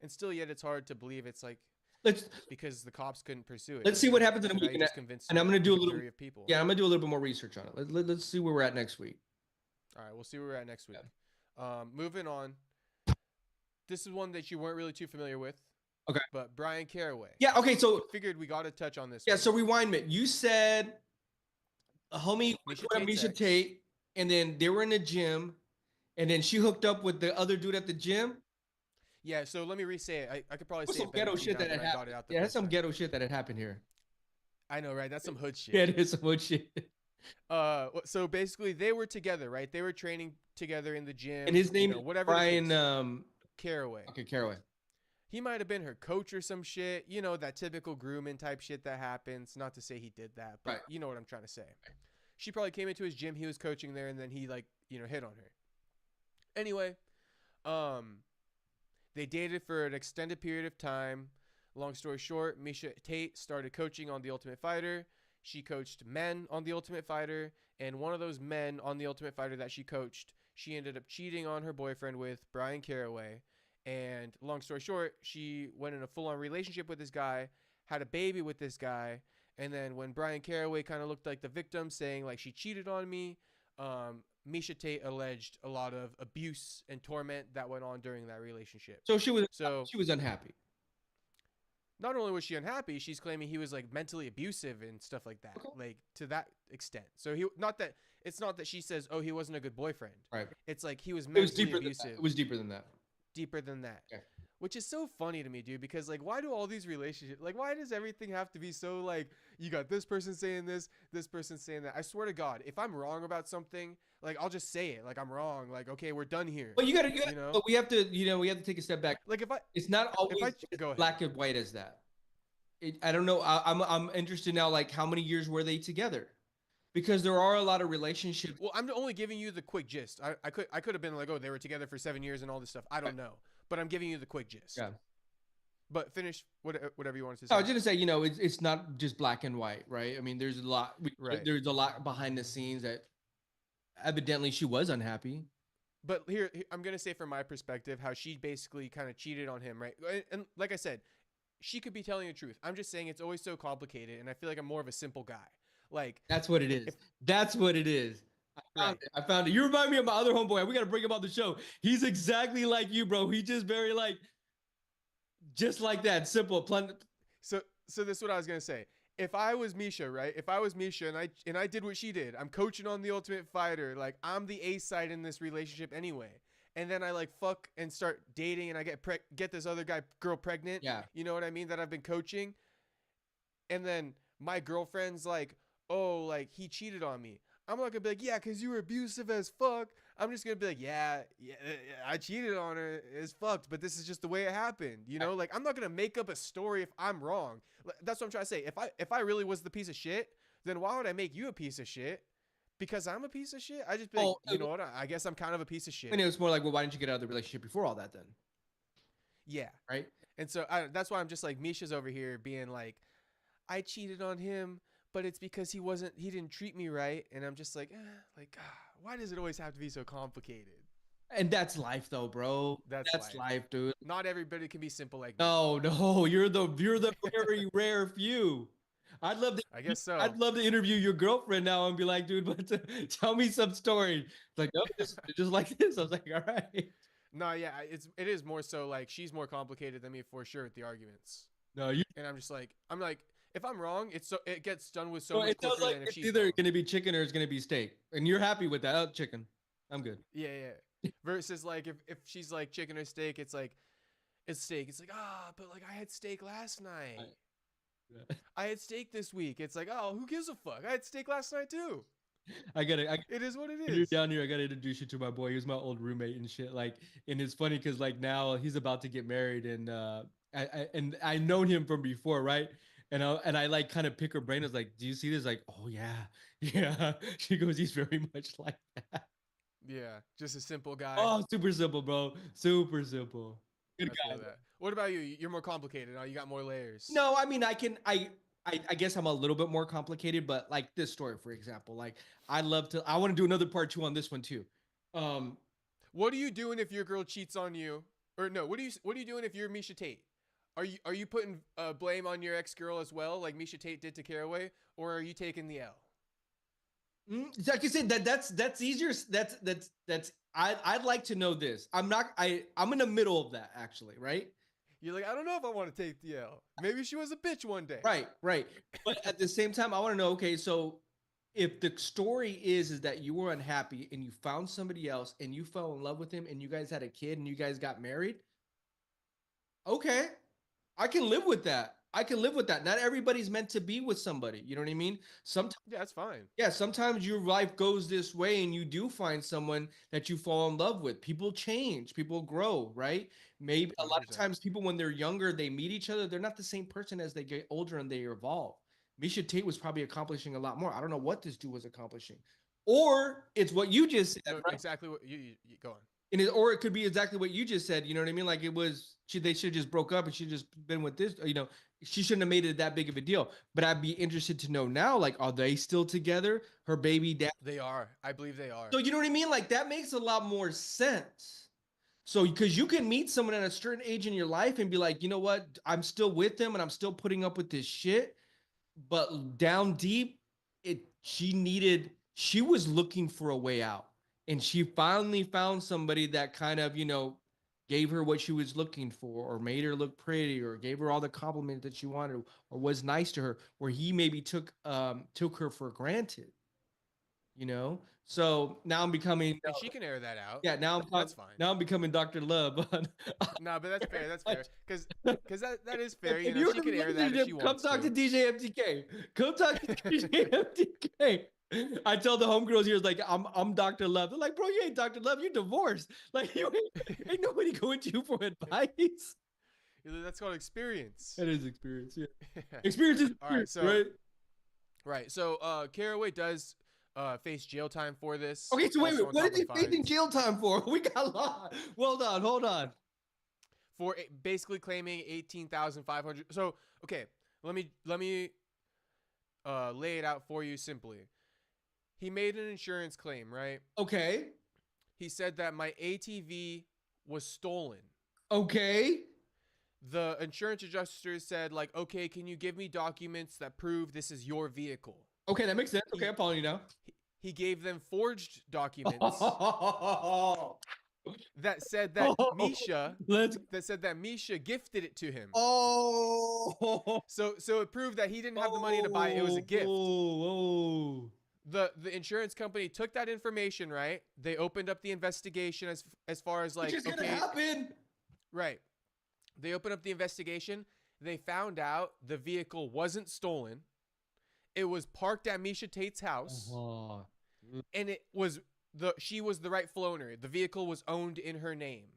S2: And still yet it's hard to believe it's like, because the cops couldn't pursue it.
S1: Let's see what happens in a week, and I'm going to do a little. Yeah, I'm going to do a little bit more research on it. Let's see where we're at next week.
S2: All right, we'll see where we're at next week. Yeah. Moving on. This is one that you weren't really too familiar with.
S1: Okay.
S2: But Bryan Caraway.
S1: Yeah. Okay. So
S2: Figured we got to touch on this.
S1: yeah.
S2: one.
S1: So rewindment. You said a homie went
S2: Meisha
S1: to
S2: Tate's
S1: Meisha
S2: ex.
S1: Tate, and then they were in the gym, and then she hooked up with the other dude at the gym.
S2: Yeah, so let me re-say it. I could probably
S1: What's
S2: say
S1: some
S2: it better
S1: ghetto
S2: to you
S1: shit
S2: now
S1: that
S2: that
S1: had
S2: I got it
S1: happened?
S2: out the
S1: Yeah, that's
S2: first
S1: some
S2: time.
S1: ghetto shit that had happened here.
S2: I know, right? That's some hood shit.
S1: Yeah, it is some hood shit.
S2: So basically they were together, right? They were training together in the gym.
S1: And his name is
S2: whatever
S1: Bryan.
S2: the case. Caraway.
S1: Okay, Caraway.
S2: He might have been her coach or some shit. You know, that typical grooming type shit that happens. Not to say he did that, but
S1: Right.
S2: you know what I'm trying to say. She probably came into his gym. He was coaching there, and then he hit on her. Anyway, they dated for an extended period of time. Long story short, Meisha Tate started coaching on The Ultimate Fighter. She coached men on The Ultimate Fighter, and one of those men on The Ultimate Fighter that she coached, she ended up cheating on her boyfriend with Bryan Caraway. And long story short, she went in a full-on relationship with this guy, had a baby with this guy, and then when Bryan Caraway kind of looked like the victim, saying like she cheated on me, Meisha Tate alleged a lot of abuse and torment that went on during that relationship.
S1: So she was unhappy.
S2: Not only was she unhappy, she's claiming he was like mentally abusive and stuff like that,
S1: Okay.
S2: like to that extent. So it's not that she says, "Oh, he wasn't a good boyfriend."
S1: Right.
S2: It's like he was
S1: It was
S2: mentally
S1: deeper than
S2: abusive.
S1: that. It was deeper than that.
S2: Deeper than that.
S1: Okay.
S2: Which is so funny to me, dude, because like why do all these relationships, like why does everything have to be so like you got this person saying this person saying that? I swear to God, if I'm wrong about something, like I'll just say it, like I'm wrong, like okay, we're done here.
S1: Well, you gotta,
S2: you know?
S1: but we have to take a step back.
S2: Like
S1: It's not always
S2: go ahead.
S1: black and white as that. I don't know. I'm interested now. Like, how many years were they together? Because there are a lot of relationships.
S2: Well, I'm only giving you the quick gist. I could have been like, oh, they were together for 7 years and all this stuff. I don't know, but I'm giving you the quick gist.
S1: Yeah.
S2: But finish whatever you wanted to say.
S1: I was gonna say, it's not just black and white, right? I mean, there's a lot.
S2: Right.
S1: There's a lot behind the scenes that evidently she was unhappy.
S2: But here I'm gonna say from my perspective how she basically kind of cheated on him, right? And like I said, she could be telling the truth. I'm just saying it's always so complicated, and I feel like I'm more of a simple guy. Like
S1: that's what it is. That's what it is. I found it. You remind me of my other homeboy. We got to bring him on the show. He's exactly like you, bro. He's just very just like that, simple.
S2: So this is what I was gonna say. If I was Meisha, right? If I was Meisha and I did what she did, I'm coaching on The Ultimate Fighter. Like I'm the A side in this relationship anyway. And then I like fuck and start dating, and I get this other girl pregnant.
S1: Yeah.
S2: You know what I mean? That I've been coaching. And then my girlfriend's like, oh, like he cheated on me. I'm not gonna be like, yeah, because you were abusive as fuck. I'm just gonna be like, yeah, I cheated on her. It's fucked, but this is just the way it happened. You know, like I'm not gonna make up a story if I'm wrong. That's what I'm trying to say. If I really was the piece of shit, then why would I make you a piece of shit? Because I'm a piece of shit? I just be like, you know what? I guess I'm kind of a piece of shit.
S1: And it was more like, well, why didn't you get out of the relationship before all that then?
S2: Yeah.
S1: Right.
S2: And so that's why I'm just like, Misha's over here being like, I cheated on him, but it's because he didn't treat me right. And I'm just like, why does it always have to be so complicated?
S1: And that's life though, bro. That's life, dude.
S2: Not everybody can be simple like
S1: me. No, you're the very rare few. I guess so. I'd love to interview your girlfriend now and be like, dude, but tell me some story. Like, no, just like this. I was like, all right.
S2: No, yeah, it is more so like she's more complicated than me for sure with the arguments.
S1: No,
S2: and I'm like, if I'm wrong, it gets done with so much quicker
S1: like
S2: than if she's
S1: either going to be chicken or it's going to be steak, and you're happy with that. Oh, chicken, I'm good.
S2: Yeah. Versus like if she's like chicken or steak, it's like it's steak. It's like but like I had steak last night. I had steak this week. It's like, oh, who gives a fuck? I had steak last night too. It is what it is.
S1: You're down here. I gotta introduce you to my boy. He was my old roommate and shit. Like, and it's funny because like now he's about to get married, and I known him from before, right? And I like kind of pick her brain. I was like, do you see this? Like, oh yeah. She goes, he's very much like that.
S2: Yeah, just a simple guy.
S1: Oh, super simple, bro. Super simple.
S2: Good guy. What about you? You're more complicated. You got more layers.
S1: No, I mean, I guess I'm a little bit more complicated, but like this story, for example, like I want to do another part 2 on this one too.
S2: What are you doing if your girl cheats on you? Or no, what are you doing if you're Meisha Tate? Are you putting blame on your ex-girl as well, like Meisha Tate did to Caraway, or are you taking the L?
S1: Like you said, that's easier. I'd like to know this. I'm in the middle of that actually, right?
S2: You're like, I don't know if I want to take the L. Maybe she was a bitch one day.
S1: Right, right. But at the same time, I want to know, okay, so if the story is that you were unhappy and you found somebody else and you fell in love with him and you guys had a kid and you guys got married, okay, I can live with that. I can live with that. Not everybody's meant to be with somebody. You know what I mean? Sometimes,
S2: Yeah, that's fine.
S1: yeah, sometimes your life goes this way and you do find someone that you fall in love with. People change, people grow, right? Maybe a lot of
S2: 100%.
S1: times people, when they're younger, they meet each other. They're not the same person as they get older and they evolve. Meisha Tate was probably accomplishing a lot more. I don't know what this dude was accomplishing. Or it's what you just said,
S2: No,
S1: right?
S2: exactly what you go on.
S1: And or it could be exactly what you just said. You know what I mean? Like it was, they should have just broke up and she just been with this. You know, she shouldn't have made it that big of a deal. But I'd be interested to know now, like, are they still together? Her baby dad.
S2: They are. I believe they are.
S1: So you know what I mean? Like that makes a lot more sense. So because you can meet someone at a certain age in your life and be like, you know what, I'm still with them and I'm still putting up with this shit. But down deep, she was looking for a way out. And she finally found somebody that kind of, gave her what she was looking for, or made her look pretty, or gave her all the compliments that she wanted, or was nice to her, where he maybe took her for granted. So now I'm becoming,
S2: And she can air that out.
S1: yeah,
S2: That's fine.
S1: now I'm becoming Dr. Love.
S2: No, but that's fair. That's fair. Because that is fair.
S1: If
S2: She can air that if she
S1: come
S2: wants
S1: talk to
S2: to.
S1: DJ MTK. Come talk to DJ MTK. I tell the homegirls here, like, I'm Dr. Love. They're like, bro, you ain't Dr. Love. You're divorced. Like, you ain't nobody going to you for advice.
S2: That's called experience.
S1: That is experience, yeah. Experience is
S2: All right,
S1: experience,
S2: right. So Caraway does face jail time for this.
S1: Okay, so wait,
S2: Also on
S1: what
S2: top
S1: is
S2: of
S1: he facing jail time for? We got lost. Well done, hold on.
S2: For basically claiming 18,500. So okay, let me lay it out for you simply. He made an insurance claim, right?
S1: Okay.
S2: He said that my ATV was stolen.
S1: Okay.
S2: The insurance adjuster said, like, okay, can you give me documents that prove this is your vehicle?
S1: Okay, that makes sense. Okay, I'm following you now.
S2: He gave them forged documents that said that Meisha gifted it to him.
S1: Oh.
S2: So it proved that he didn't have the money to buy it. It was a gift. The insurance company took that information, right? They opened up the investigation as far as like,
S1: it's just gonna happen.
S2: Right. They opened up the investigation. They found out the vehicle wasn't stolen. It was parked at Meisha Tate's house. And she was the rightful owner. The vehicle was owned in her name.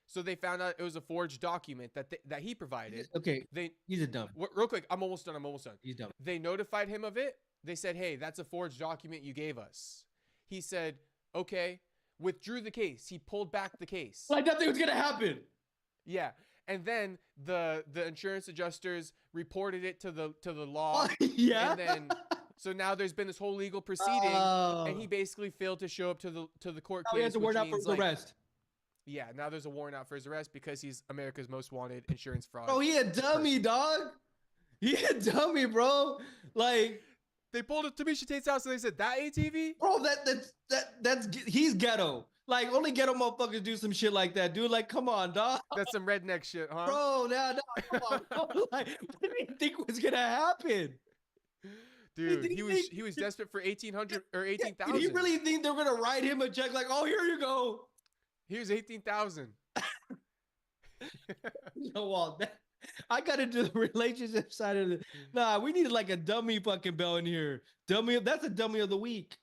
S2: So they found out it was a forged document that he provided.
S1: Okay. He's a dumb.
S2: Real quick, I'm almost done.
S1: He's dumb.
S2: They notified him of it. They said, hey, that's a forged document you gave us. He said, okay, withdrew the case. He pulled back the case.
S1: Like nothing was going to happen.
S2: Yeah. And then the insurance adjusters reported it to the law.
S1: Yeah.
S2: And then so now there's been this whole legal proceeding, and he basically failed to show up to the court case.
S1: He has to warrant out for his arrest.
S2: Yeah, now there's a warrant out for his arrest because he's America's most wanted insurance fraud.
S1: Oh, he a dummy, dog. He a dummy, bro. Like
S2: they pulled it to Meisha Tate's house and they said, that ATV?
S1: Bro, that's he's ghetto. Like only ghetto motherfuckers do some shit like that, dude. Like, come on, dog.
S2: That's some redneck shit, huh?
S1: Bro, no, come on. Like, what did he think was gonna happen?
S2: Dude, he was desperate for 1,800 or 18,000.
S1: Did he really think they were gonna write him a check like, oh, here you go?
S2: Here's 18,000.
S1: No, I got into the relationship side of it. Nah, we needed like a dummy fucking bell in here. That's a dummy of the week.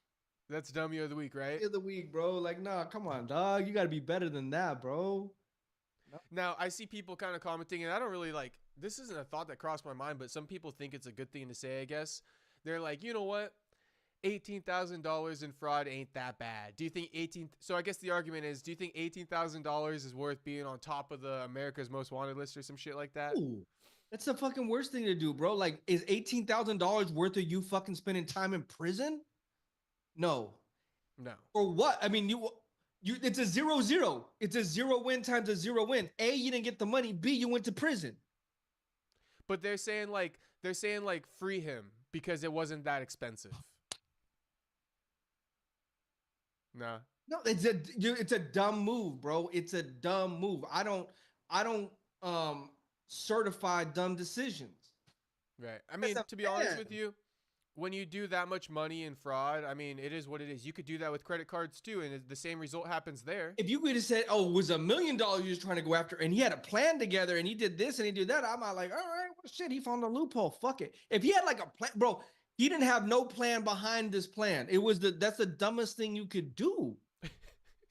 S2: That's dummy of the week, right?
S1: Dummy of the week, bro. Like, nah, come on, dog. You got to be better than that, bro.
S2: No. Now, I see people kind of commenting, and I don't really like, this isn't a thought that crossed my mind, but some people think it's a good thing to say, I guess. They're like, you know what? $18,000 in fraud ain't that bad. Do you think so I guess the argument is, do you think $18,000 is worth being on top of the America's Most Wanted list or some shit like that?
S1: Ooh, that's the fucking worst thing to do, bro. Like, is $18,000 worth of you fucking spending time in prison? No. Or what? I mean, you it's a 0-0. It's a 0 win times a 0 win. A, you didn't get the money. B, you went to prison.
S2: But they're saying like free him because it wasn't that expensive. Nah.
S1: No, it's a dumb move, bro. It's a dumb move. I don't certified dumb decisions.
S2: Right. I
S1: As
S2: mean,
S1: a
S2: to be honest
S1: fan,
S2: with you, when you do that much money in fraud, I mean, it is what it is. You could do that with credit cards too, and the same result happens there.
S1: if you could have said, "Oh, it was $1 million he was trying to go after," and he had a plan together, and he did this and he did that, I'm not like, all right, well, shit, he found a loophole. Fuck it. If he had like a plan, bro, he didn't have no plan behind this plan. That's the dumbest thing you could do.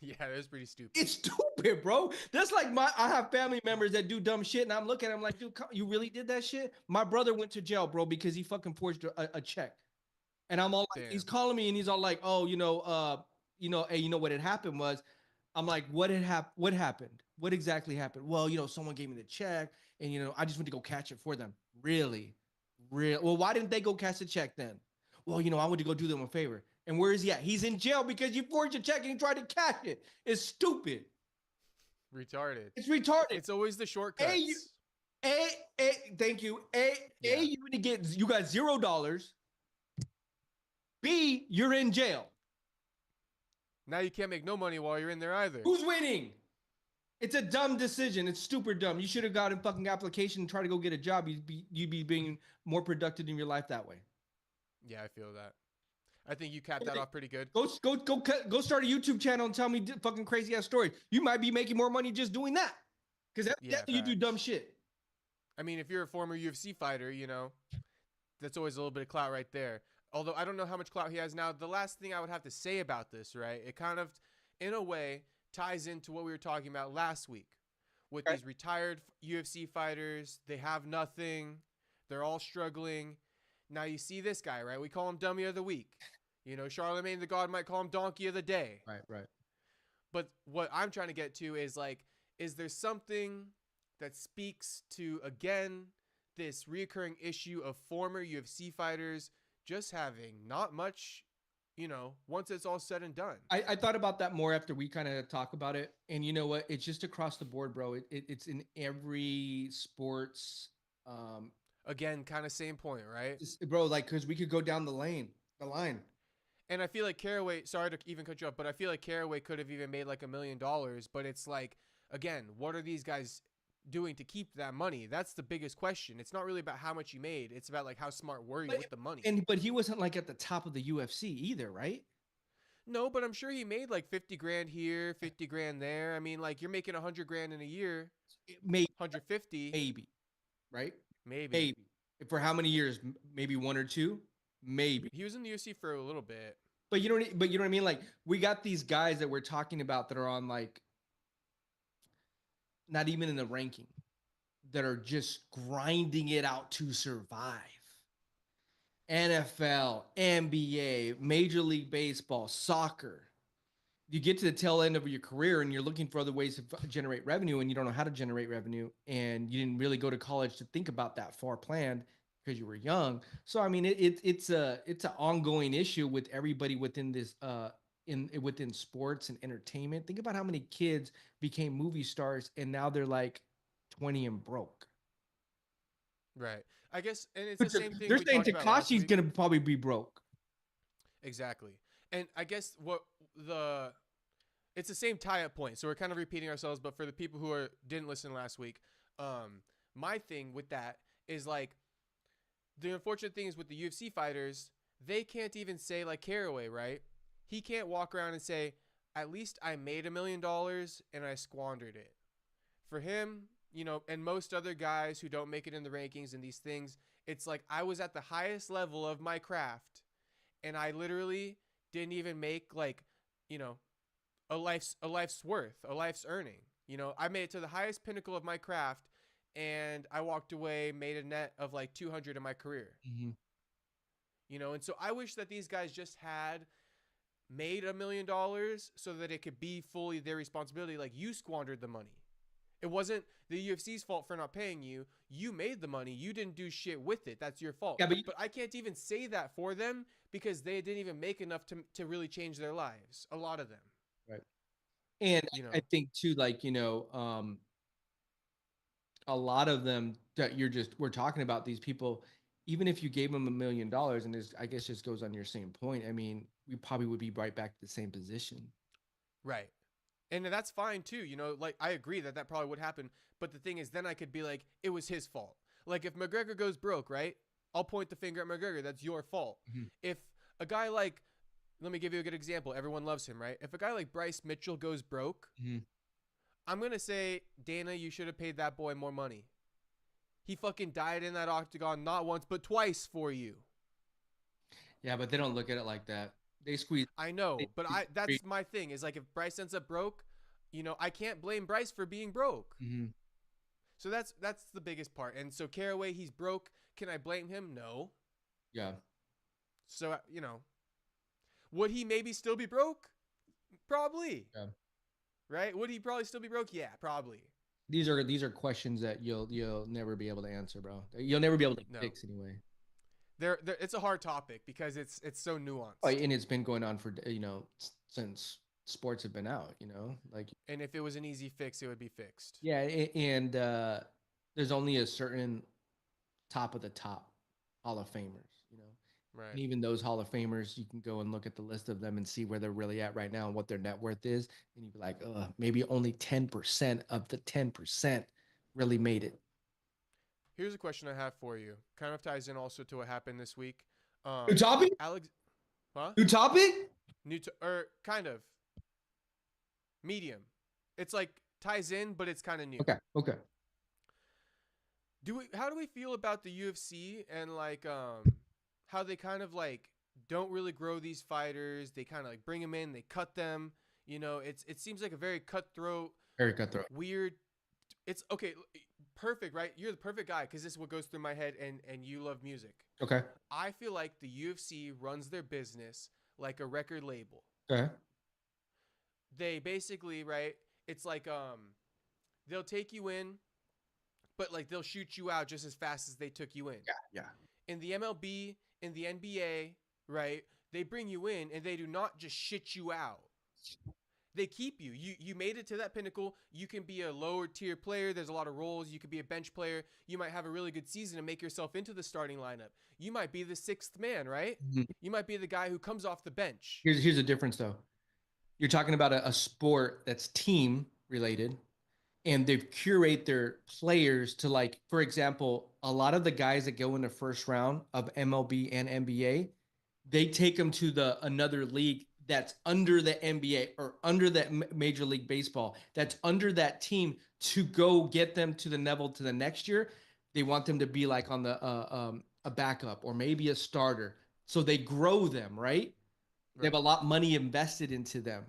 S2: Yeah, that was pretty stupid.
S1: It's stupid, bro. That's like I have family members that do dumb shit, and I'm looking at them like, dude, you really did that shit? My brother went to jail, bro, because he fucking forged a check. And I'm all like, he's
S2: Damn.
S1: calling me and he's all like, oh, hey, you know what had happened was, I'm like, what happened? What exactly happened? Well, someone gave me the check and I just went to go catch it for them. Really? Real? Well, why didn't they go catch the check then? Well, I went to go do them a favor. And where is he at? He's in jail because you forged a check and you tried to cash it. It's stupid.
S2: Retarded.
S1: It's retarded.
S2: It's always the
S1: A,
S2: shortcuts.
S1: thank you.
S2: Yeah.
S1: You got $0. B, you're in jail.
S2: Now you can't make no money while you're in there either.
S1: Who's winning? It's a dumb decision. It's super dumb. You should have gotten a fucking application and try to go get a job. You'd be being more productive in your life that way.
S2: Yeah, I feel that. I think you capped that off pretty good.
S1: Go start a YouTube channel and tell me fucking crazy ass stories. You might be making more money just doing that. Because you do dumb shit.
S2: I mean, if you're a former UFC fighter, that's always a little bit of clout right there. Although I don't know how much clout he has now. The last thing I would have to say about this, right? It kind of, in a way, ties into what we were talking about last week with these retired UFC fighters. They have nothing. They're all struggling. Now you see this guy, right? We call him Dummy of the Week. Charlemagne the God might call him Donkey of the Day.
S1: Right.
S2: But what I'm trying to get to is is there something that speaks to, again, this reoccurring issue of former UFC fighters just having not much, once it's all said and done?
S1: I thought about that more after we kind of talk about it. And you know what? It's just across the board, bro. It's in every sports.
S2: Again, kind of same point, right?
S1: Bro, because we could go down the line.
S2: And I feel like Caraway, sorry to even cut you off, but I feel like Caraway could have even made like $1 million. But it's like, again, what are these guys doing to keep that money? That's the biggest question. It's not really about how much you made. It's about how smart were you with the money.
S1: But he wasn't at the top of the UFC either, right?
S2: No, but I'm sure he made like 50 grand here, 50 grand there. I mean, you're making 100 grand in a year.
S1: Maybe
S2: 150.
S1: Maybe. Right?
S2: Maybe.
S1: For how many years? Maybe 1 or 2? Maybe.
S2: He was in the UFC for a little bit.
S1: But you know what I mean? We got these guys that we're talking about that are on not even in the ranking, that are just grinding it out to survive. NFL, NBA, Major League Baseball, soccer. You get to the tail end of your career and you're looking for other ways to generate revenue, and you don't know how to generate revenue, and you didn't really go to college to think about that far planned because you were young. So I mean, it's an ongoing issue with everybody within this within sports and entertainment. Think about how many kids became movie stars and now they're 20 and broke.
S2: Right. I guess, and it's the same thing.
S1: They're saying Tekashi's gonna probably be broke.
S2: Exactly. And I guess it's the same tie-up point. So we're kind of repeating ourselves, but for the people who didn't listen last week, my thing with that is the unfortunate thing is with the UFC fighters, they can't even say Caraway, right? He can't walk around and say, at least I made $1 million and I squandered it. For him, and most other guys who don't make it in the rankings and these things, it's I was at the highest level of my craft and I literally didn't even make a life's worth, a life's earning. I made it to the highest pinnacle of my craft and I walked away, made a net of 200 in my career.
S1: Mm-hmm.
S2: And so I wish that these guys just had made $1 million so that it could be fully their responsibility. You squandered the money. It wasn't the UFC's fault for not paying you. You made the money. You didn't do shit with it. That's your fault.
S1: Yeah,
S2: but I can't even say that for them because they didn't even make enough to really change their lives. A lot of them.
S1: Right. And I think too, a lot of them that we're talking about, these people, even if you gave them $1 million, and this, I guess, just goes on your same point. I mean, we probably would be right back to the same position.
S2: Right. And that's fine too. You know, like I agree that probably would happen. But the thing is, then I could be like, it was his fault. Like if McGregor goes broke, right? I'll point the finger at McGregor. That's your fault.
S1: Mm-hmm.
S2: If a guy like, let me give you a good example. Everyone loves him, right? If a guy like Bryce Mitchell goes broke,
S1: Mm-hmm.
S2: I'm going to say, Dana, you should have paid that boy more money. He fucking died in that octagon not once, but twice for you.
S1: Yeah, but they don't look at it like that. They squeeze.
S2: I know, but that's my thing is like if Bryce ends up broke, you know, I can't blame Bryce for being broke.
S1: Mm-hmm.
S2: So that's the biggest part. And so Caraway, he's broke. Can I blame him? No.
S1: Yeah.
S2: So, you know, would he maybe still be broke? Probably.
S1: Yeah.
S2: Right? Would he probably still be broke? Yeah, probably.
S1: These are questions that you'll never be able to answer, bro. You'll never be able to fix anyway.
S2: It's a hard topic because it's so nuanced.
S1: Oh, and it's been going on for since sports have been out, like.
S2: And if it was an easy fix, it would be fixed.
S1: Yeah, and there's only a certain top of the top Hall of Famers,
S2: Right.
S1: And even those Hall of Famers, you can go and look at the list of them and see where they're really at right now and what their net worth is, and you'd be like, maybe only 10% of the 10% really made it.
S2: Here's a question I have for you. Kind of ties in also to what happened this week.
S1: New topic? New topic?
S2: Or kind of. Medium. It's like ties in, but it's kind of new.
S1: Okay.
S2: How do we feel about the UFC and like how they kind of like don't really grow these fighters? They kind of like bring them in, they cut them. You know, it seems like a very cutthroat. Weird. It's okay. Perfect, right? You're the perfect guy because this is what goes through my head, and you love music.
S1: Okay.
S2: I feel like the UFC runs their business like a record label.
S1: Okay.
S2: They basically, right? It's like they'll take you in, but like they'll shoot you out just as fast as they took you in.
S1: Yeah.
S2: In the MLB, in the NBA, right? They bring you in and they do not just shit you out. They keep you. You made it to that pinnacle. You can be a lower tier player. There's a lot of roles. You could be a bench player. You might have a really good season and make yourself into the starting lineup. You might be the sixth man, right?
S1: Mm-hmm.
S2: You might be the guy who comes off the bench.
S1: Here's the difference, though. You're talking about a sport that's team related, and they've curate their players to, like, for example, a lot of the guys that go in the first round of MLB and NBA, they take them to another league that's under the NBA or under that Major League Baseball, that's under that team to go get them to the level to the next year. They want them to be like on the a backup or maybe a starter. So they grow them, right? They have a lot of money invested into them.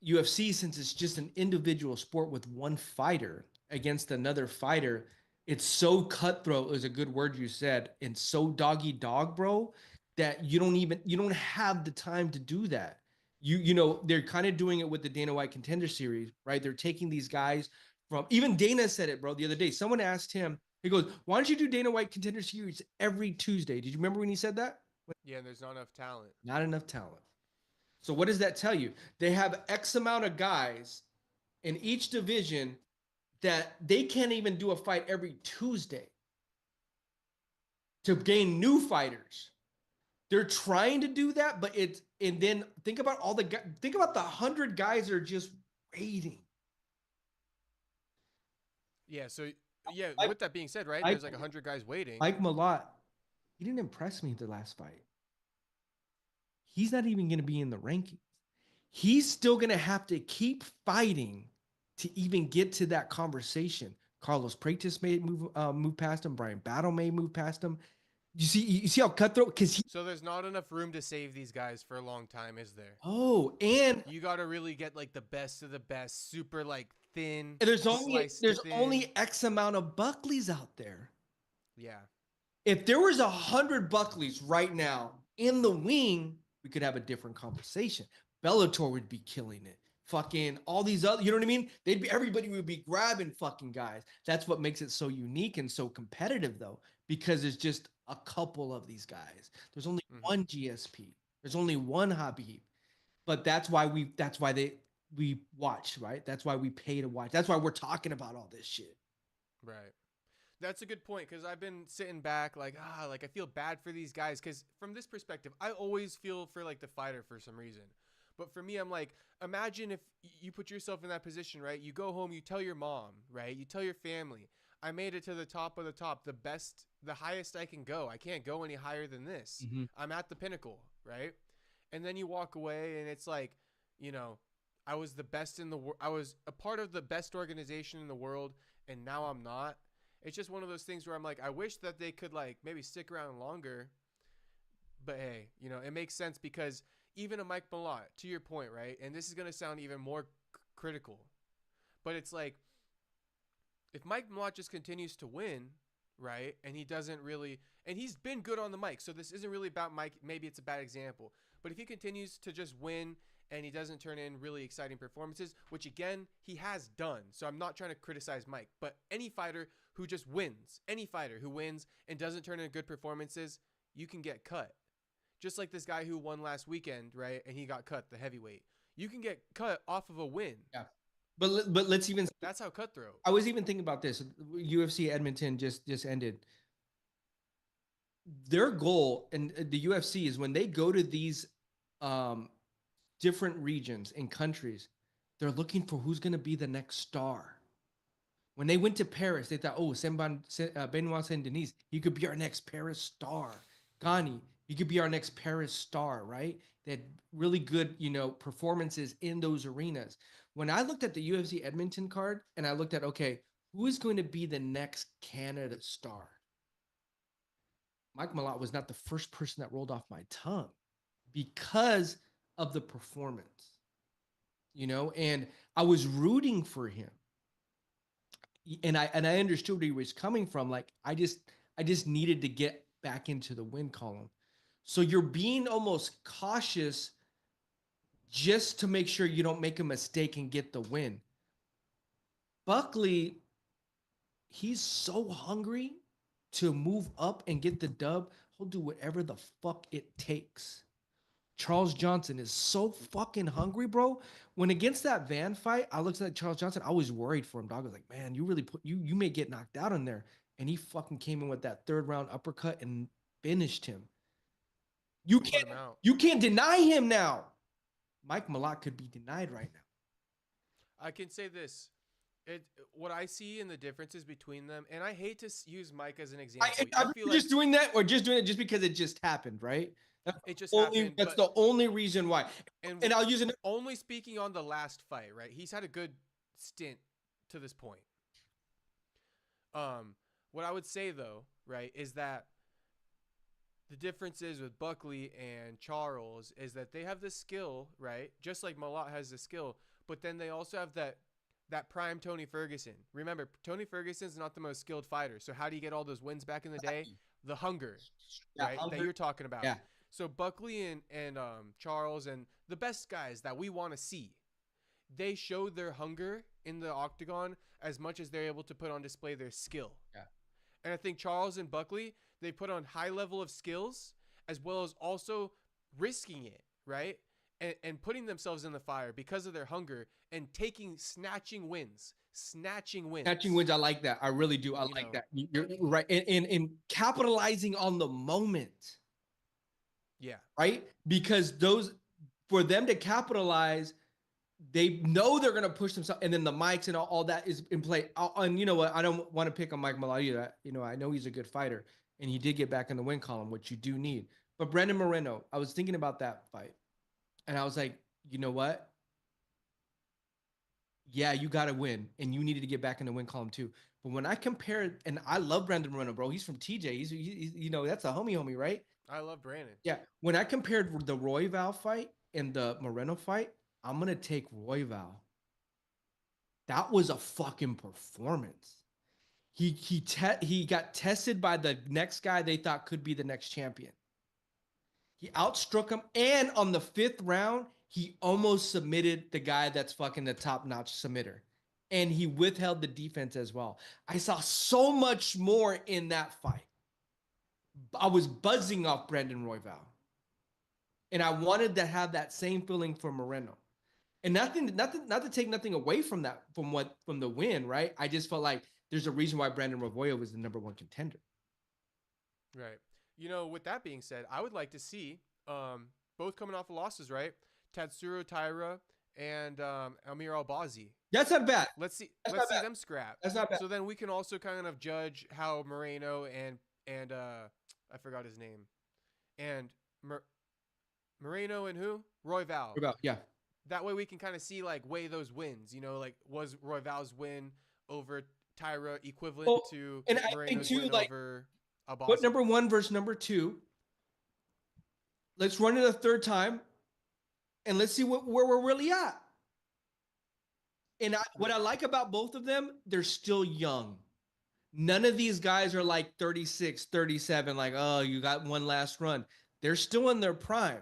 S1: UFC, since it's just an individual sport with one fighter against another fighter, it's so cutthroat is a good word you said, and so doggy dog, bro, that you don't have the time to do that. They're kind of doing it with the Dana White Contender Series, right? They're taking these guys from, even Dana said it, bro, the other day. Someone asked him, he goes, why don't you do Dana White Contender Series every Tuesday? Did you remember when he said that?
S2: Yeah, and there's not enough talent.
S1: Not enough talent. So what does that tell you? They have X amount of guys in each division that they can't even do a fight every Tuesday to gain new fighters. They're trying to do that, but and then think about the 100 guys that are just waiting.
S2: Yeah, so with that being said, right? There's like 100 guys waiting.
S1: Mike Malott, he didn't impress me the last fight. He's not even going to be in the rankings. He's still going to have to keep fighting to even get to that conversation. Carlos Prates may move past him. Brian Battle may move past him. You see how cutthroat?
S2: So there's not enough room to save these guys for a long time, is there?
S1: Oh, and
S2: you got to really get like the best of the best, super like thin.
S1: And there's only X amount of Buckleys out there.
S2: Yeah.
S1: If there was 100 Buckleys right now in the wing, we could have a different conversation. Bellator would be killing it. Fucking all these other, you know what I mean? Everybody would be grabbing fucking guys. That's what makes it so unique and so competitive, though, because there's just a couple of these guys. There's only one GSP. There's only one Habib. But that's why we watch, right? That's why we pay to watch. That's why we're talking about all this shit.
S2: Right. That's a good point, because I've been sitting back like I feel bad for these guys, because from this perspective, I always feel for like the fighter for some reason. But for me, I'm like, imagine if you put yourself in that position, right? You go home, you tell your mom, right? You tell your family, I made it to the top of the top, the best, the highest I can go. I can't go any higher than this.
S1: Mm-hmm.
S2: I'm at the pinnacle, right? And then you walk away and it's like, you know, I was the best in the world. I was a part of the best organization in the world, and now I'm not. It's just one of those things where I'm like, I wish that they could like maybe stick around longer. But hey, you know, it makes sense because even a Mike Malott, to your point, right? And this is going to sound even more critical, but it's like if Mike Malott just continues to win, right? And he doesn't really, and he's been good on the mic. So this isn't really about Mike. Maybe it's a bad example, but if he continues to just win and he doesn't turn in really exciting performances, which again, he has done. So I'm not trying to criticize Mike, but any fighter who just wins, any fighter who wins and doesn't turn in good performances, you can get cut. Just like this guy who won last weekend, right? And he got cut, the heavyweight. You can get cut off of a win.
S1: Yeah. But let's even.
S2: That's how cutthroat.
S1: I was even thinking about this. UFC Edmonton just ended. Their goal in the UFC is when they go to these different regions and countries, they're looking for who's going to be the next star. When they went to Paris, they thought, oh, Benoit Saint-Denis, he could be our next Paris star. Gani, he could be our next Paris star, right? They had really good, you know, performances in those arenas. When I looked at the UFC Edmonton card and I looked at, okay, who is going to be the next Canada star? Mike Malott was not the first person that rolled off my tongue because of the performance, you know, and I was rooting for him. And I understood where he was coming from. Like, I just needed to get back into the win column. So you're being almost cautious just to make sure you don't make a mistake and get the win. Buckley, he's so hungry to move up and get the dub. He'll do whatever the fuck it takes. Charles Johnson is so fucking hungry, bro. When against that Van fight, I looked at Charles Johnson. I was worried for him, dog. I was like, man, you really you may get knocked out in there. And he fucking came in with that third round uppercut and finished him. You can't deny him now. Mike Malott could be denied right now.
S2: I can say this. What I see in the differences between them, and I hate to use Mike as an example.
S1: I feel just doing that or just doing it just because it just happened, right?
S2: It just happened.
S1: That's the only reason why. And I'll use it.
S2: Only speaking on the last fight, right? He's had a good stint to this point. What I would say though, right, is that the differences with Buckley and Charles is that they have the skill, right? Just like Malott has the skill, but then they also have that prime Tony Ferguson. Remember, Tony Ferguson's not the most skilled fighter. So how do you get all those wins back in the day? The hunger, right? Hunger. That you're talking about.
S1: Yeah.
S2: So Buckley and Charles and the best guys that we want to see, they show their hunger in the octagon as much as they're able to put on display their skill.
S1: Yeah.
S2: And I think Charles and Buckley, they put on high level of skills as well as also risking it, right? And putting themselves in the fire because of their hunger and snatching wins. Snatching wins.
S1: I like that. I really do. I like that. You're right. And capitalizing on the moment.
S2: Yeah.
S1: Right? Because for them to capitalize, they know they're going to push themselves. And then the mics and all that is in play. And you know what? I don't want to pick on Mike Malott either. You know, I know he's a good fighter. And he did get back in the win column, which you do need. But Brandon Moreno, I was thinking about that fight. And I was like, you know what? Yeah, you got to win. And you needed to get back in the win column too. But when I compare, and I love Brandon Moreno, bro. He's from TJ. He's you know, that's a homie, right?
S2: I love Brandon.
S1: Yeah. When I compared the Royval fight and the Moreno fight, I'm going to take Royval. That was a fucking performance. He got tested by the next guy they thought could be the next champion. He outstruck him, and on the 5th round, he almost submitted the guy that's fucking the top-notch submitter. And he withheld the defense as well. I saw so much more in that fight. I was buzzing off Brandon Royval. And I wanted to have that same feeling for Moreno. And not to take nothing away from that, from the win, right? I just felt like there's a reason why Brandon Royval was the #1 contender.
S2: Right. You know, with that being said, I would like to see both coming off of losses, right? Tatsuro Taira and Amir Albazi.
S1: That's not bad.
S2: Let's see.
S1: That's
S2: Let's
S1: not
S2: see
S1: bad.
S2: them scrap.
S1: That's not bad.
S2: So then we can also kind of judge how Moreno and I forgot his name, and Moreno and who? Royval.
S1: Yeah.
S2: That way we can kind of see like weigh those wins. You know, like was Royval's win over Tyra equivalent to
S1: and I think
S2: Moreno's
S1: too,
S2: win
S1: like,
S2: over
S1: put
S2: Albazi?
S1: number 1 versus number 2. Let's run it a third time, and let's see where we're really at. And what I like about both of them, they're still young. None of these guys are like 36, 37, like, oh, you got one last run. They're still in their prime.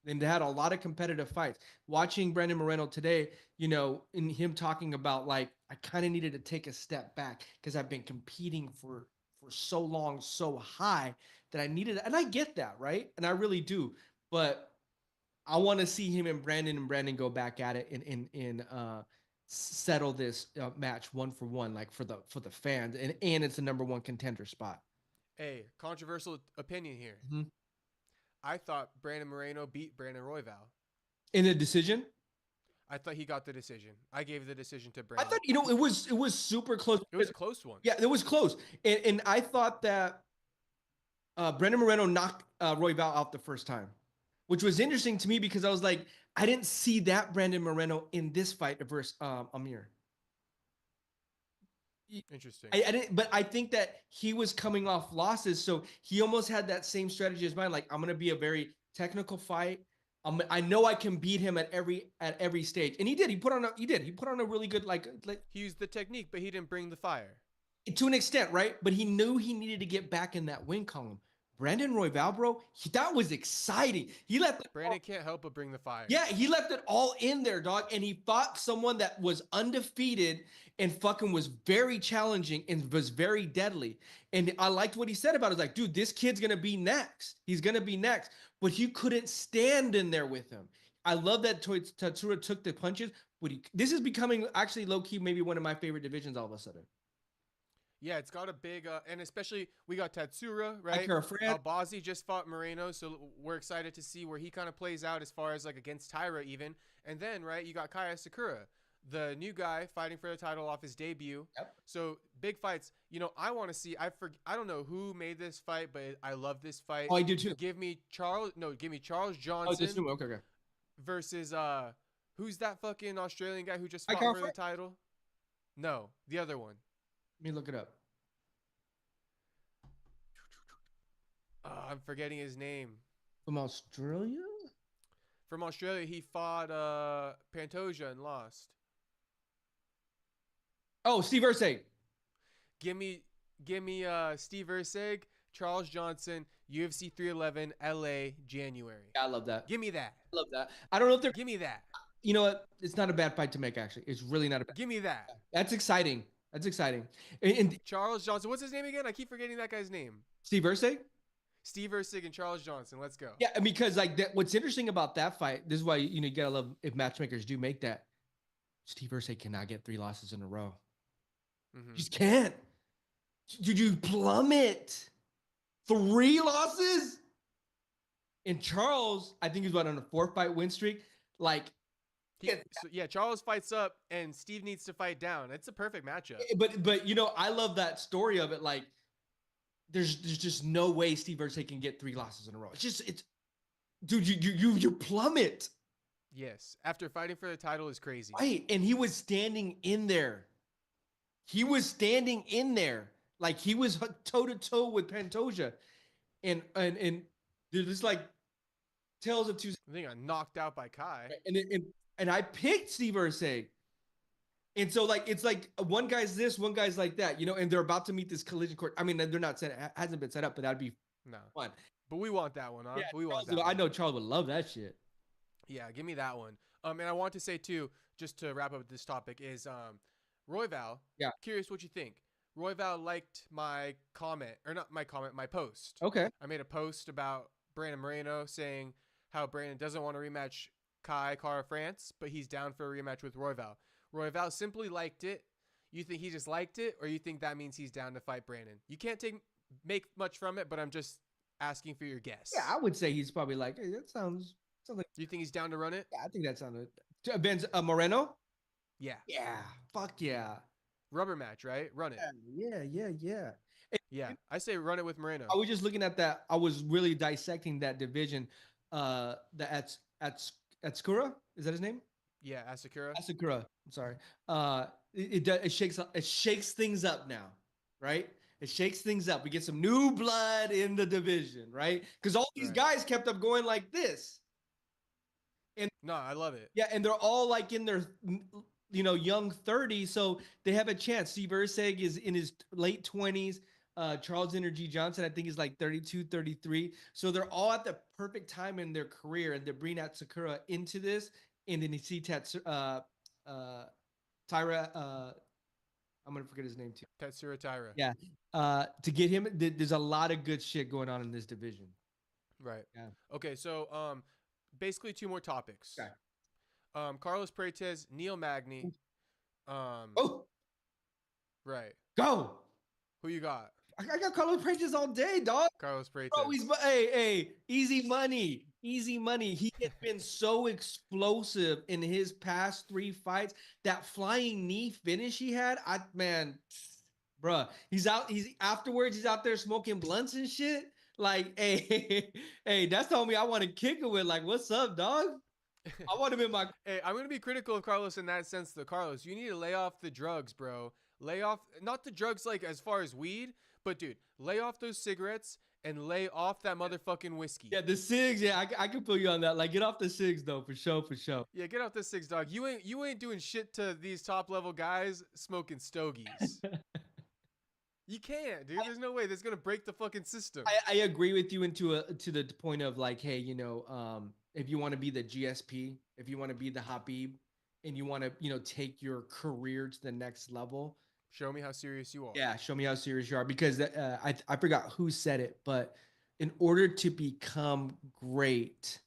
S1: And they had a lot of competitive fights. Watching Brandon Moreno today, you know, in him talking about like, I kind of needed to take a step back because I've been competing for so long, so high that I needed, and I get that, right? And I really do. But I want to see him and Brandon go back at it and settle this match 1-for-1, like for the fans, and it's the number 1 contender spot.
S2: Hey, controversial opinion here.
S1: Mm-hmm.
S2: I thought Brandon Moreno beat Brandon Royval
S1: in a decision.
S2: I thought he got the decision. I gave the decision to Brandon.
S1: I thought, you know, it was super close.
S2: It was a close one.
S1: Yeah, it was close, and I thought that Brandon Moreno knocked Royval out the first time, which was interesting to me because I was like, I didn't see that Brandon Moreno in this fight versus Amir.
S2: Interesting.
S1: I didn't, but I think that he was coming off losses, so he almost had that same strategy as mine. Like, I'm gonna be a very technical fight. I know I can beat him at every stage, and he did. He put on a really good like.
S2: He used the technique, but he didn't bring the fire.
S1: To an extent, right? But he knew he needed to get back in that win column. Brandon Royval, bro, that was exciting. He left
S2: Brandon can't help but bring the fire.
S1: Yeah, he left it all in there, dog. And he fought someone that was undefeated and fucking was very challenging and was very deadly. And I liked what he said about it. Like, dude, this kid's gonna be next. He's gonna be next. But you couldn't stand in there with him. I love that Tatsuro took the punches, but this is becoming actually low-key maybe one of my favorite divisions all of a sudden.
S2: Yeah, it's got a big, and especially we got Tatsuro, right? Albazi just fought Moreno, so we're excited to see where he kind of plays out as far as like against Taira even. And then, right, you got Kaya Sakura, the new guy fighting for the title off his debut.
S1: Yep.
S2: So big fights. You know, I want to see. I don't know who made this fight, but I love this fight.
S1: Oh, I do too.
S2: Give me Charles Johnson.
S1: Oh, okay.
S2: Versus who's that fucking Australian guy who just fought for the title? No, the other one.
S1: Let me look it up.
S2: I'm forgetting his name.
S1: From Australia?
S2: From Australia, he fought Pantoja and lost.
S1: Oh, Steve Erceg.
S2: Give me Steve Erceg, Charles Johnson, UFC 311, LA, January.
S1: Yeah, I love that.
S2: Give me that.
S1: I love that. I don't know if they're...
S2: Give me that.
S1: You know what? It's not a bad fight to make, actually. It's really not a bad...
S2: Give me that.
S1: That's exciting. That's exciting. And
S2: Charles Johnson. What's his name again? I keep forgetting that guy's name.
S1: Steve Erceg?
S2: Steve Erceg and Charles Johnson. Let's go.
S1: Yeah, because like what's interesting about that fight, this is why you gotta love if matchmakers do make that. Steve Erceg cannot get 3 losses in a row.
S2: Mm-hmm.
S1: Just can't. Did you plummet? 3 losses? And Charles, I think he's on a 4-fight win streak. Like,
S2: Charles fights up and Steve needs to fight down. It's a perfect matchup.
S1: But you know, I love that story of it. Like, there's just no way Steve Erceg can get 3 losses in a row. It's dude, you plummet.
S2: Yes, after fighting for the title is crazy.
S1: Right, and he was standing in there. Like he was toe to toe with Pantoja, and there's this like tales of two.
S2: I think I knocked out by Kai,
S1: and I picked Steve Erceg. And so, like, it's like one guy's this, one guy's like that, you know, and they're about to meet this collision court. I mean, they're not set, it hasn't been set up, but that'd be fun.
S2: But we want that one, huh?
S1: Yeah,
S2: we want
S1: that one. I know Charles would love that shit.
S2: Yeah, give me that one. And I want to say too, just to wrap up this topic, is Royval.
S1: Yeah.
S2: Curious what you think. Royval liked my comment, or not my comment, my post.
S1: Okay.
S2: I made a post about Brandon Moreno saying how Brandon doesn't want to rematch Kai Kara France, but he's down for a rematch with Royval. Royval simply liked it. You think he just liked it, or you think that means he's down to fight Brandon? You can't make much from it, but I'm just asking for your guess.
S1: Yeah, I would say he's probably like, hey, that sounds Sounds like,
S2: Do you think he's down to run it?
S1: yeah, I think that sounded. Ben Moreno?
S2: Yeah.
S1: Yeah. Fuck yeah.
S2: Rubber match, right? Run it.
S1: Yeah.
S2: Yeah.
S1: And
S2: I say run it with Moreno.
S1: I was just looking at that. I was really dissecting that division. The at Skura, is that his name?
S2: Yeah, Asakura.
S1: Asakura. I'm sorry. It shakes things up now, right? It shakes things up. We get some new blood in the division, right? Because all these
S2: Right.
S1: guys kept up going like this. And
S2: No, I love it.
S1: yeah, and they're all like in their young 30s, so they have a chance. Steve Erceg is in his late 20s. Charles Energy Johnson, I think, is like 32, 33. So they're all at the perfect time in their career, and they're bringing out Sakura into this. And then you see Tyra. I'm gonna forget his name too.
S2: Tetsuro Taira.
S1: Yeah. To get him, there's a lot of good shit going on in this division.
S2: Right.
S1: Yeah.
S2: Okay, so basically 2 more topics.
S1: Okay.
S2: Carlos Prates, Neil Magny.
S1: Oh,
S2: Right.
S1: go!
S2: Who you got?
S1: I got Carlos Prates all day, dog.
S2: Carlos Prates.
S1: Bro, hey, easy money. Easy money. He has been so explosive in his past 3 fights. That flying knee finish he had, bruh, he's afterwards, he's out there smoking blunts and shit. Like, hey, that's the homie I want to kick it with. Like, what's up, dog? I want him in my.
S2: Hey, I'm gonna be critical of Carlos in that sense. Though, Carlos, you need to lay off the drugs, bro. Lay off not the drugs like as far as weed, but dude, lay off those cigarettes and lay off that motherfucking whiskey.
S1: Yeah, the cigs. Yeah, I can feel you on that. Like, get off the cigs though, for sure.
S2: Yeah, get off the cigs, dog. You ain't doing shit to these top level guys smoking stogies. You can't, dude. There's no way. That's gonna break the fucking system.
S1: I agree with you to the point of like, hey, if you want to be the GSP, if you want to be the Habib, and you want to, take your career to the next level.
S2: Show me how serious you are.
S1: Yeah, show me how serious you are. Because I forgot who said it, but in order to become great,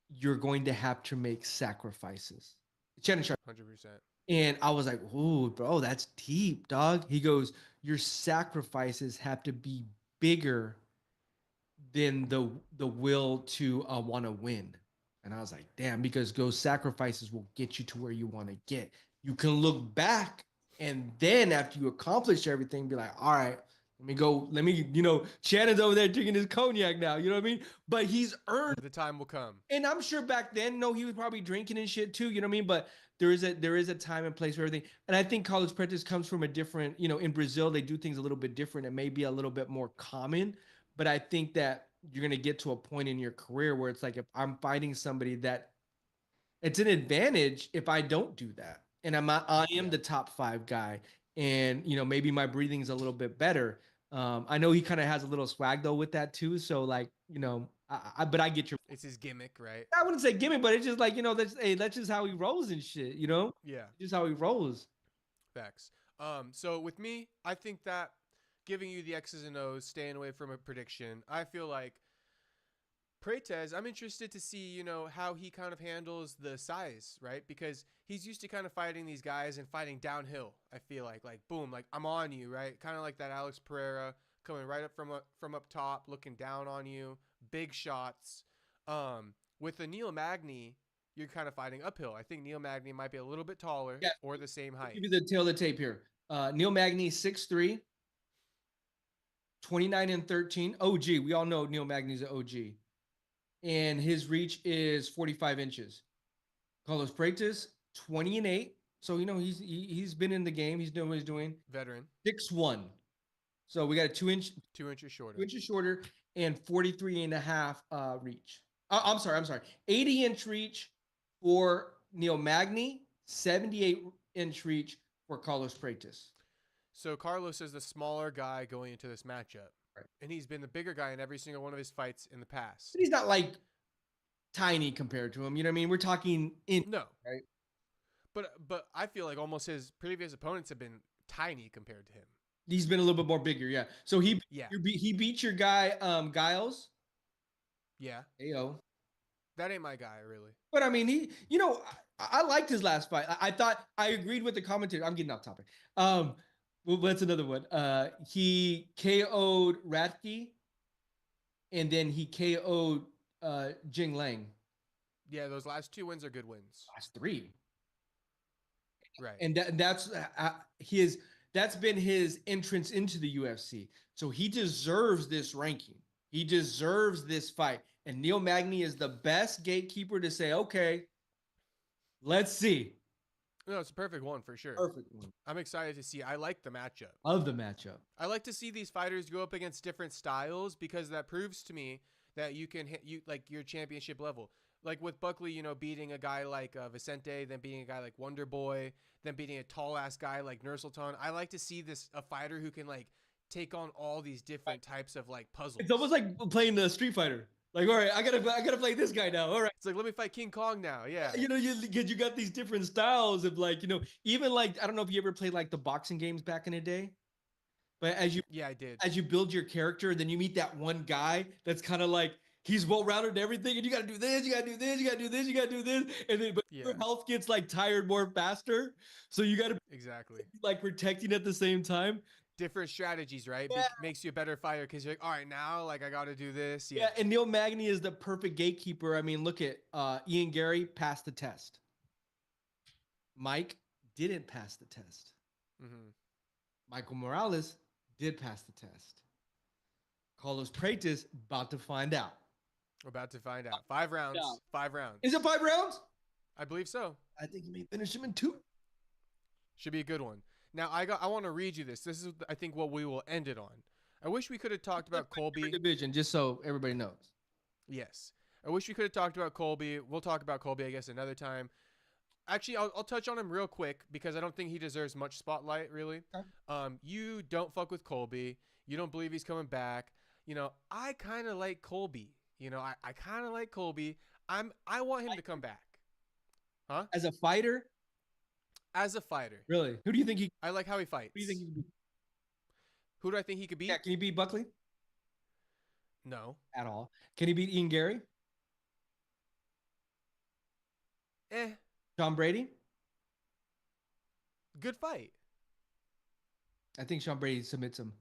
S1: you're going to have to make sacrifices. Shannon Sharp.
S2: 100%.
S1: And I was like, "Ooh, bro, that's deep, dog." He goes, "Your sacrifices have to be bigger than the will to want to win." And I was like, "Damn," because those sacrifices will get you to where you want to get. You can look back, and then after you accomplish everything, be like, "All right, let me go. Let me, Shannon's over there drinking his cognac now. You know what I mean?" But he's earned.
S2: The time will come.
S1: And I'm sure back then, no, he was probably drinking and shit too. You know what I mean? But there is a time and place for everything. And I think Carlos Prates comes from a different, in Brazil, they do things a little bit different. It may be a little bit more common, but I think that you're going to get to a point in your career where it's like, if I'm fighting somebody, that it's an advantage if I don't do that. And I am the top 5 guy. And, maybe my breathing's a little bit better. I know he kind of has a little swag though with that too. So like, but I get your.
S2: It's his gimmick, right?
S1: I wouldn't say gimmick, but it's just like, that's just how he rolls and shit,
S2: Yeah.
S1: It's just how he rolls.
S2: Facts. So with me, I think that giving you the X's and O's, staying away from a prediction, I feel like Prates, I'm interested to see, how he kind of handles the size, right? Because he's used to kind of fighting these guys and fighting downhill. I feel like boom, like I'm on you, right? Kind of like that Alex Pereira coming right up from up top, looking down on you, big shots. With the Neil Magny, you're kind of fighting uphill. I think Neil Magny might be a little bit taller or the same height.
S1: Give you the tail of the tape here. Neil Magny, 6'3", 29-13. OG. We all know Neil Magny's an OG. And his reach is 45 inches. Carlos Prates, 20-8. So, he's been in the game. He's doing what he's doing.
S2: Veteran.
S1: 6'1". So we got a 2 inches shorter. 2 inches shorter and 43.5 reach. I'm sorry. 80-inch reach for Neil Magny, 78-inch reach for Carlos Prates.
S2: So Carlos is the smaller guy going into this matchup. Right. And he's been the bigger guy in every single one of his fights in the past.
S1: But he's not like tiny compared to him. You know what I mean? We're talking
S2: no.
S1: Right?
S2: But I feel like almost his previous opponents have been tiny compared to him.
S1: He's been a little bit more bigger, yeah. So he beat your guy Giles.
S2: Yeah.
S1: Ayo.
S2: That ain't my guy, really.
S1: But I mean, I liked his last fight. I thought I agreed with the commentator. I'm getting off topic. Well, that's another one. He KO'd Ratke, and then he KO'd Jing Lang.
S2: Yeah, those last 2 wins are good wins.
S1: Last 3.
S2: Right.
S1: And that's been his entrance into the UFC. So he deserves this ranking. He deserves this fight. And Neil Magny is the best gatekeeper to say, okay, let's see.
S2: No, it's a perfect one for sure.
S1: Perfect one.
S2: I'm excited to see. I like the matchup.
S1: Love the matchup.
S2: I like to see these fighters go up against different styles because that proves to me that you can hit your championship level. Like with Buckley, you know, beating a guy like Vicente, then beating a guy like Wonder Boy, then beating a tall ass guy like Nursultan. I like to see a fighter who can like take on all these different types of like puzzles.
S1: It's almost like playing the Street Fighter. Like, all right, I gotta play this guy now. All right.
S2: It's like, let me fight King Kong now. Yeah.
S1: You know, you got these different styles of like, you know, even like, I don't know if you ever played like the boxing games back in the day, but
S2: I did.
S1: As you build your character, then you meet that one guy that's kind of like, he's well-rounded and everything, and you got to do this, you got to do this, you got to do this, you got to do this, and then but your health gets like tired more faster, so you got to
S2: exactly
S1: like protecting at the same time.
S2: Different strategies, right?
S1: Yeah.
S2: Makes you a better fighter because you're like, all right, now like I got to do this.
S1: Yeah, and Neil Magny is the perfect gatekeeper. I mean, look at Ian Gary passed the test. Mike didn't pass the test.
S2: Mm-hmm.
S1: Michael Morales did pass the test. Carlos Prates about to find out.
S2: We're about to find out. 5 rounds. 5 rounds.
S1: Is it 5 rounds?
S2: I believe so.
S1: I think he may finish him in 2.
S2: Should be a good one. Now I want to read you this. This is I think what we will end it on. I wish we could have talked about Colby
S1: division, just so everybody knows.
S2: Yes, I wish we could have talked about Colby. We'll talk about Colby, I guess, another time. Actually, I'll touch on him real quick because I don't think he deserves much spotlight, really. Okay. You don't fuck with Colby. You don't believe he's coming back. You know, I kind of like Colby. You know, I kind of like Colby. I want him to come back. Huh?
S1: As a fighter?
S2: As a fighter.
S1: Really? Who do you think he...
S2: I like how he fights.
S1: Who do you think he could beat?
S2: Who do I think he could beat?
S1: Yeah, can he beat Buckley?
S2: No.
S1: At all. Can he beat Ian Gary? Sean Brady?
S2: Good fight.
S1: I think Sean Brady submits him.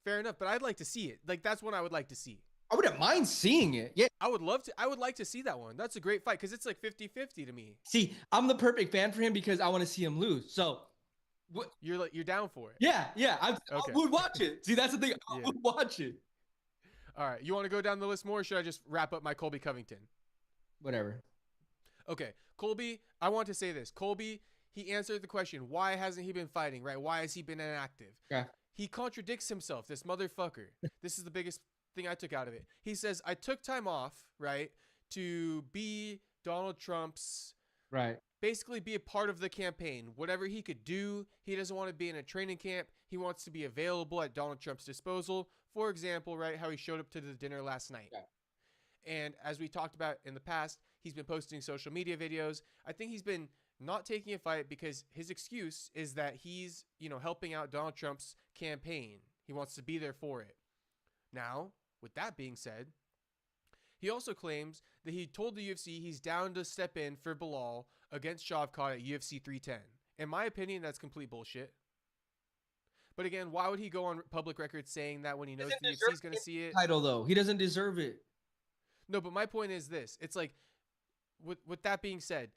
S2: Fair enough, but I'd like to see it. Like, that's what I would like to see.
S1: I wouldn't mind seeing it. Yeah.
S2: I would love to. I would like to see that one. That's a great fight because it's like 50-50 to me.
S1: See, I'm the perfect fan for him because I want to see him lose. So
S2: you're down for it.
S1: Yeah. I would watch it. See, that's the thing. I would watch it.
S2: All right. You want to go down the list more or should I just wrap up my Colby Covington?
S1: Whatever.
S2: Okay. Colby, I want to say this. Colby, he answered the question, why hasn't he been fighting, right? Why has he been inactive?
S1: Yeah.
S2: He contradicts himself, this motherfucker. This is the biggest thing I took out of it. He says, I took time off, right, to be Donald Trump's, basically be a part of the campaign. Whatever he could do, he doesn't want to be in a training camp. He wants to be available at Donald Trump's disposal. For example, right, how he showed up to the dinner last night. Yeah. And as we talked about in the past, he's been posting social media videos. I think he's been not taking a fight because his excuse is that he's, helping out Donald Trump's campaign. He wants to be there for it. Now, with that being said, he also claims that he told the UFC he's down to step in for Bilal against Shavkat at UFC 310. In my opinion, that's complete bullshit. But again, why would he go on public record saying that when he knows the UFC is going to see it?
S1: Title though, he doesn't deserve it.
S2: No, but my point is this: it's like, with that being said,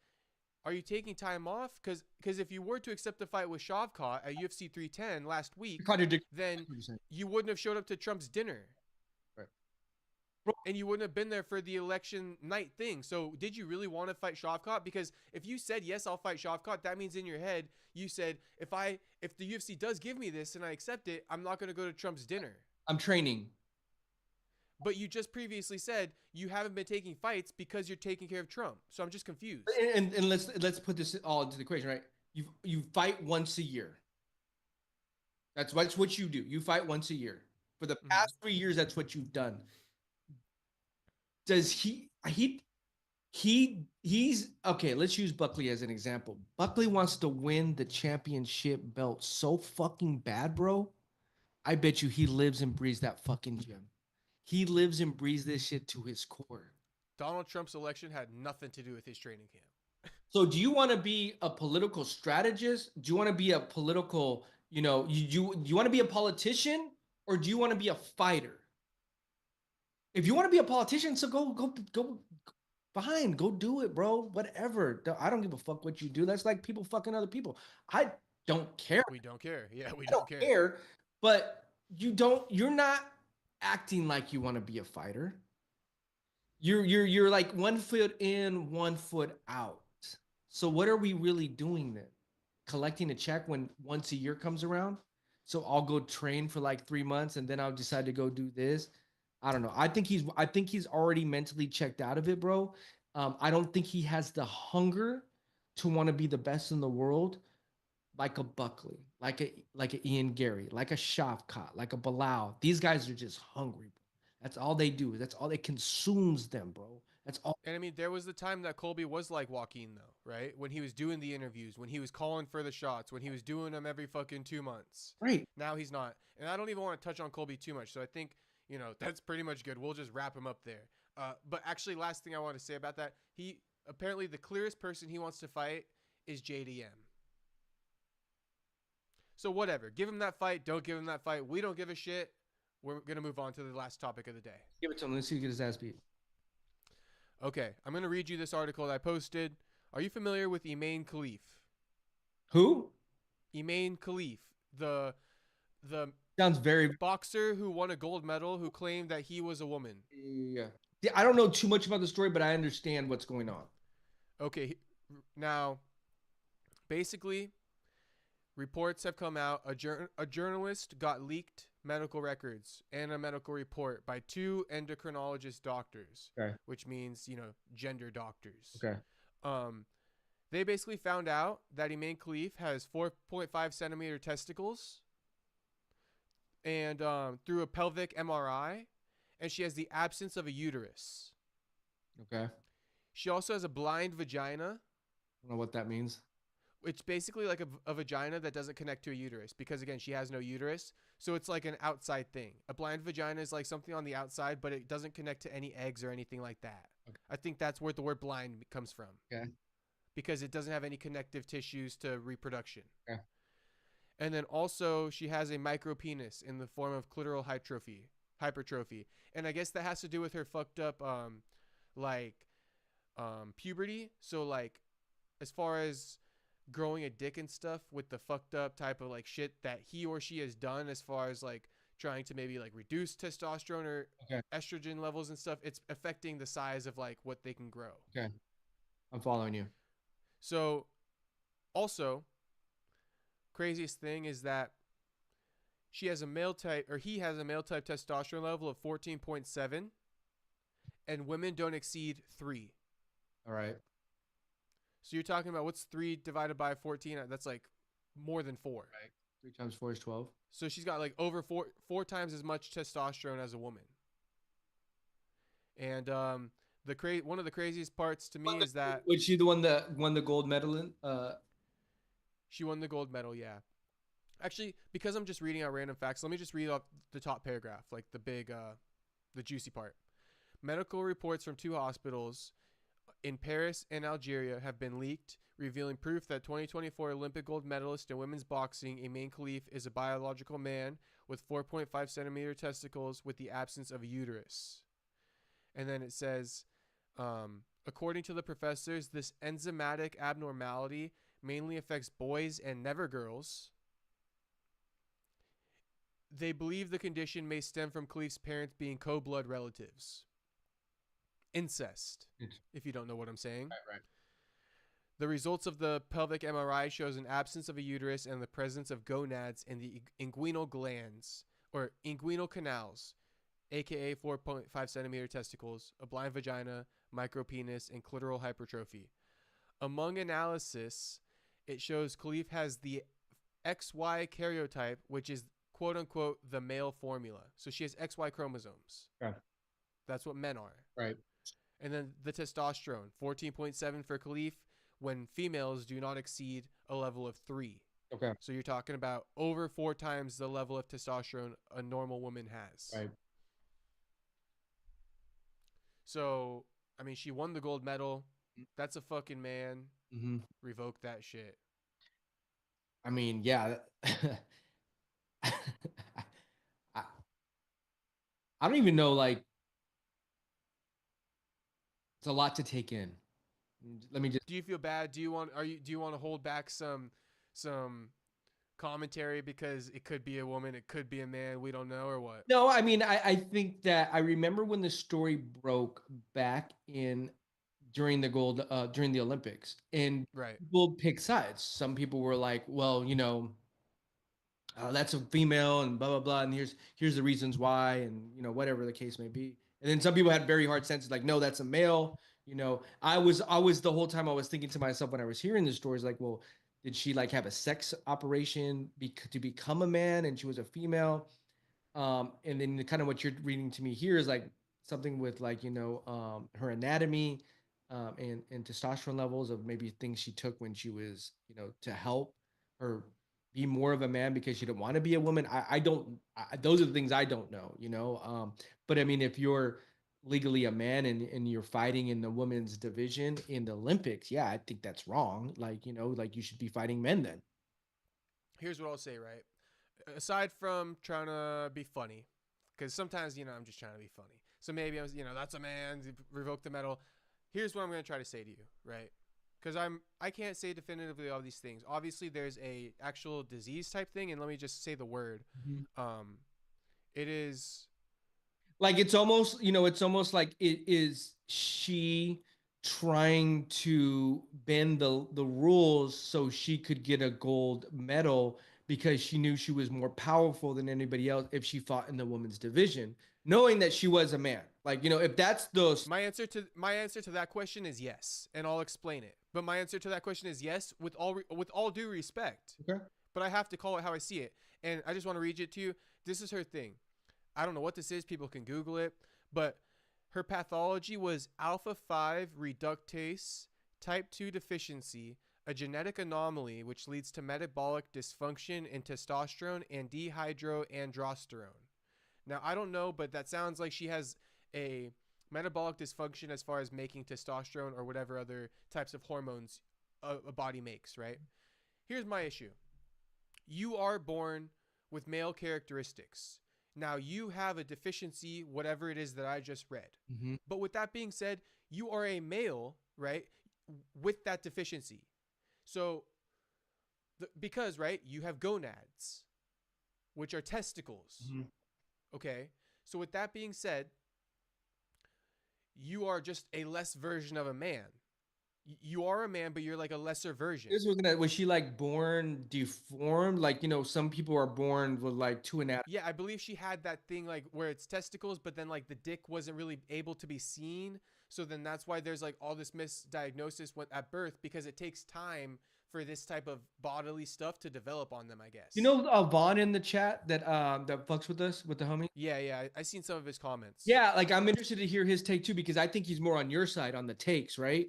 S2: are you taking time off? Because if you were to accept the fight with Shavkat at UFC 310 last week, then you wouldn't have showed up to Trump's dinner.
S1: Right.
S2: And you wouldn't have been there for the election night thing. So did you really want to fight Shavkat? Because if you said, yes, I'll fight Shavkat, that means in your head, you said, if the UFC does give me this and I accept it, I'm not going to go to Trump's dinner.
S1: I'm training.
S2: But you just previously said you haven't been taking fights because you're taking care of Trump. So I'm just confused.
S1: And let's put this all into the equation, right? You fight once a year. That's what you do. You fight once a year. For the past 3 years, that's what you've done. Does he's okay, let's use Buckley as an example. Buckley wants to win the championship belt so fucking bad, bro. I bet you he lives and breathes that fucking gym. He lives and breathes this shit to his core.
S2: Donald Trump's election had nothing to do with his training camp.
S1: So do you want to be a political strategist? Do you want to be a political, you want to be a politician or do you want to be a fighter? If you want to be a politician, so go Fine, go do it, bro. Whatever. I don't give a fuck what you do. That's like people fucking other people. I don't care.
S2: We don't care. Yeah, we
S1: I
S2: don't
S1: don't
S2: care.
S1: care. But you're not acting like you want to be a fighter. You're like 1 foot in, 1 foot out. So what are we really doing then? Collecting a check when once a year comes around? So I'll go train for like 3 months and then I'll decide to go do this. I don't know. I think he's already mentally checked out of it, bro. I don't think he has the hunger to want to be the best in the world, like a Buckley, like a Ian Gary, like a Shavkat, like a Bilal. These guys are just hungry, bro. That's all they do. That's all that consumes them, bro. That's all.
S2: And I mean, there was the time that Colby was like Joaquin, though, right? When he was doing the interviews, when he was calling for the shots, when he was doing them every fucking 2 months.
S1: Right.
S2: Now he's not. And I don't even want to touch on Colby too much. So I think, that's pretty much good. We'll just wrap him up there. But actually, last thing I want to say about that, he apparently the clearest person he wants to fight is JDM. So whatever. Give him that fight. Don't give him that fight. We don't give a shit. We're going to move on to the last topic of the day.
S1: Give it to him. Let's see who get his ass beat.
S2: Okay, I'm going to read you this article that I posted. Are you familiar with Imane Khelif?
S1: Who?
S2: Imane Khelif, the
S1: Sounds very.
S2: boxer who won a gold medal who claimed that he was a woman.
S1: Yeah. I don't know too much about the story, but I understand what's going on.
S2: Okay, now, basically, reports have come out. A journalist got leaked medical records and a medical report by 2 endocrinologist doctors,
S1: Okay.
S2: which means, gender doctors.
S1: Okay.
S2: They basically found out that Imane Khelif has 4.5 centimeter testicles and through a pelvic MRI, and she has the absence of a uterus.
S1: Okay.
S2: She also has a blind vagina.
S1: I don't know what that means.
S2: It's basically like a vagina that doesn't connect to a uterus because, again, she has no uterus. So it's like an outside thing. A blind vagina is like something on the outside, but it doesn't connect to any eggs or anything like that.
S1: Okay.
S2: I think that's where the word blind comes from.
S1: Okay.
S2: Because it doesn't have any connective tissues to reproduction.
S1: Okay.
S2: And then also she has a micro penis in the form of clitoral hypertrophy. And I guess that has to do with her fucked up puberty. So like as far as growing a dick and stuff with the fucked up type of like shit that he or she has done as far as like trying to maybe like reduce testosterone or estrogen levels and stuff, it's affecting the size of like what they can grow.
S1: Okay. I'm following you.
S2: So also, craziest thing is that he has a male type testosterone level of 14.7 and women don't exceed 3.
S1: All right.
S2: So you're talking about what's 3 divided by 14? That's like more than 4.
S1: Right. 3 times 4 is 12.
S2: So she's got like over four times as much testosterone as a woman. And one of the craziest parts to me is that
S1: was she the one that won the gold medal in?
S2: She won the gold medal, yeah. Actually, because I'm just reading out random facts, let me just read off the top paragraph, like the big, the juicy part. Medical reports from 2 hospitals in Paris and Algeria have been leaked, revealing proof that 2024 Olympic gold medalist in women's boxing, Imane Khelif, is a biological man with 4.5 centimeter testicles with the absence of a uterus. And then it says, according to the professors, this enzymatic abnormality mainly affects boys and never girls. They believe the condition may stem from Khelif's parents being co-blood relatives. Incest, if you don't know what I'm saying.
S1: Right.
S2: The results of the pelvic MRI shows an absence of a uterus and the presence of gonads in the inguinal glands, or inguinal canals, aka 4.5 centimeter testicles, a blind vagina, micropenis, and clitoral hypertrophy. Among analysis, it shows Khelif has the XY karyotype, which is quote unquote the male formula. So she has XY chromosomes.
S1: Okay.
S2: That's what men are.
S1: Right.
S2: And then the testosterone, 14.7 for Khelif, when females do not exceed a level of 3.
S1: Okay.
S2: So you're talking about over 4 times the level of testosterone a normal woman has.
S1: Right.
S2: So, I mean, she won the gold medal. That's a fucking man.
S1: Mm-hmm.
S2: Revoke that shit.
S1: I mean, yeah. I don't even know, like, It's a lot to take in. Let me just.
S2: Do you feel bad? Do you want to hold back some commentary because it could be a woman, it could be a man, we don't know, or what?
S1: No, I mean, I think that I remember when the story broke back in during the Olympics, and
S2: Right.
S1: people pick sides. Some people were like, well, that's a female and blah blah blah, and here's the reasons why, and whatever the case may be. And then some people had very hard senses, like, no, that's a male. I was the whole time I was thinking to myself when I was hearing the stories, like, well, did she like have a sex operation to become a man, and she was a female? And then kind of what you're reading to me here is like something with like, her anatomy, and testosterone levels of maybe things she took when she was, to help her be more of a man because she didn't want to be a woman. I don't, those are the things I don't know, but I mean, if you're legally a man and you're fighting in the women's division in the Olympics, yeah, I think that's wrong. Like, like you should be fighting men then.
S2: Here's what I'll say, right? Aside from trying to be funny, because sometimes, I'm just trying to be funny. So maybe I was, that's a man, revoke the medal. Here's what I'm going to try to say to you, right? Because I can't say definitively all these things. Obviously, there's a actual disease type thing, and let me just say the word. It is
S1: like it's almost like it is she trying to bend the rules so she could get a gold medal because she knew she was more powerful than anybody else if she fought in the women's division, knowing that she was a man. Like, if that's the.
S2: my answer to that question is yes, and I'll explain it. But my answer to that question is yes, with all due respect.
S1: Okay.
S2: But I have to call it how I see it, and I just want to read it to you. This is her thing. I don't know what this is. People can Google it. But her pathology was alpha 5 reductase type 2 deficiency, a genetic anomaly which leads to metabolic dysfunction in testosterone and dehydroandrosterone. Now, I don't know, but that sounds like she has a metabolic dysfunction as far as making testosterone or whatever other types of hormones a body makes, right? Here's my issue. You are born with male characteristics. Now, you have a deficiency, whatever it is that I just read.
S1: Mm-hmm.
S2: But with that being said, you are a male, right, with that deficiency. So, because, right, you have gonads, which are testicles.
S1: Mm-hmm.
S2: Okay? So, with that being said, you are just a less version of a man. You are a man, but you're like a lesser version.
S1: Was she like born deformed? Like, some people are born with like two and a half.
S2: Yeah, I believe she had that thing like where it's testicles, but then like the dick wasn't really able to be seen. So then that's why there's like all this misdiagnosis at birth, because it takes time for this type of bodily stuff to develop on them, I guess.
S1: Vaughn in the chat that fucks with us with the homie.
S2: Yeah, I seen some of his comments.
S1: Yeah, like I'm interested to hear his take too, because I think he's more on your side on the takes, right?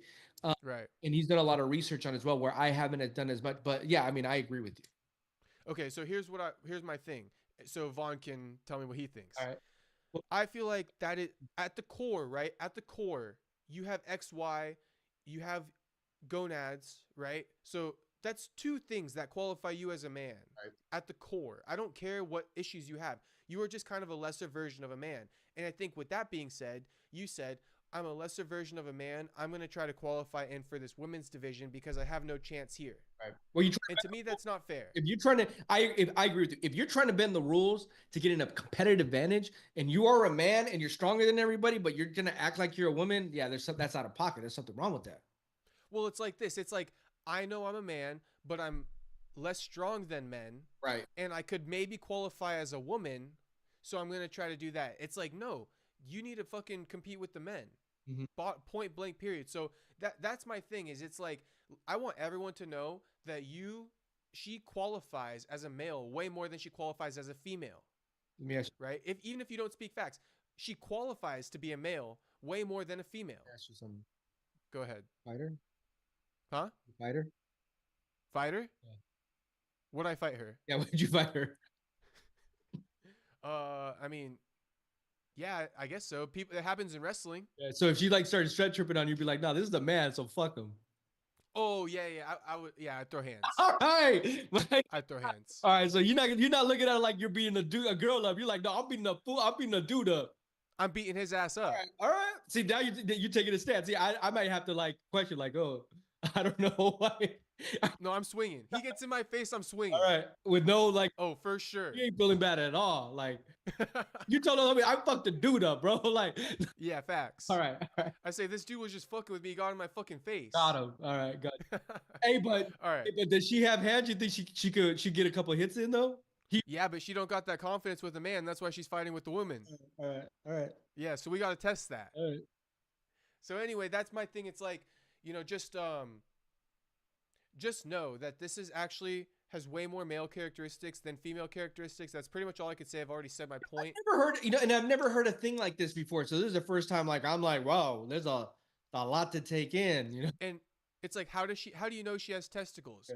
S2: Right.
S1: And he's done a lot of research on as well, where I haven't done as much. But yeah, I mean, I agree with you.
S2: Okay, so here's my thing. So Vaughn can tell me what he thinks.
S1: All right.
S2: I feel like that is at the core, right? At the core, you have XY, you have gonads, right? So that's two things that qualify you as a man.
S1: Right.
S2: At the core. I don't care what issues you have. You are just kind of a lesser version of a man. And I think with that being said, you said, I'm a lesser version of a man. I'm going to try to qualify in for this women's division because I have no chance here.
S1: Right. Well,
S2: and to me, that's not fair.
S1: If you're trying to, I agree with you. If you're trying to bend the rules to get in a competitive advantage, and you are a man and you're stronger than everybody, but you're gonna act like you're a woman, yeah, that's out of pocket. There's something wrong with that.
S2: Well, it's like this. It's like I know I'm a man, but I'm less strong than men,
S1: right?
S2: And I could maybe qualify as a woman, so I'm gonna try to do that. It's like, no, you need to fucking compete with the men. Mm-hmm. Point blank period. So that's my thing. Is it's like I want everyone to know that she qualifies as a male way more than she qualifies as a female.
S1: Let me ask you,
S2: right? Even if you don't speak facts, she qualifies to be a male way more than a female.
S1: Ask you something.
S2: Go ahead.
S1: Fighter?
S2: Huh?
S1: Fighter?
S2: Fighter?
S1: Yeah.
S2: Would I fight her?
S1: Yeah, would you fight her?
S2: I mean, yeah, I guess so. It happens in wrestling.
S1: Yeah, so if she like started stretch tripping on you, be like, no, this is the man, so fuck him.
S2: Oh yeah. I would. Yeah, I'd throw hands.
S1: All right,
S2: I'd throw hands.
S1: All right, so you're not looking at it like you're beating a girl up. You're like, no, I'm beating a fool. I'm beating a dude up.
S2: I'm beating his ass
S1: All
S2: up.
S1: right, all right. See, now you're taking a stance. See, I might have to like question, like, oh, I don't know why.
S2: No, I'm swinging. He gets in my face, I'm
S1: All
S2: swinging.
S1: right, with no like,
S2: Oh, for sure.
S1: you ain't feeling bad at all. Like, you told me I fucked the dude up, bro. Like,
S2: Yeah,
S1: all
S2: facts.
S1: right, all right,
S2: I say this dude was just fucking with me, got in my fucking
S1: got
S2: face.
S1: him. All right, got.
S2: All
S1: Hey, but
S2: right.
S1: does she have hands? You think she get a couple hits in though?
S2: Yeah, but she don't got that confidence with a man. That's why she's fighting with the woman.
S1: All right, all right,
S2: Yeah, so we got to test that.
S1: all right.
S2: So anyway, that's my thing. It's like, just know that this is actually has way more male characteristics than female characteristics. That's pretty much all I could say. I've already said my point.
S1: Never heard, and I've never heard a thing like this before. So this is the first time. Like, I'm like, wow, there's a lot to take in.
S2: And it's like, how do you know she has testicles?
S1: Yeah.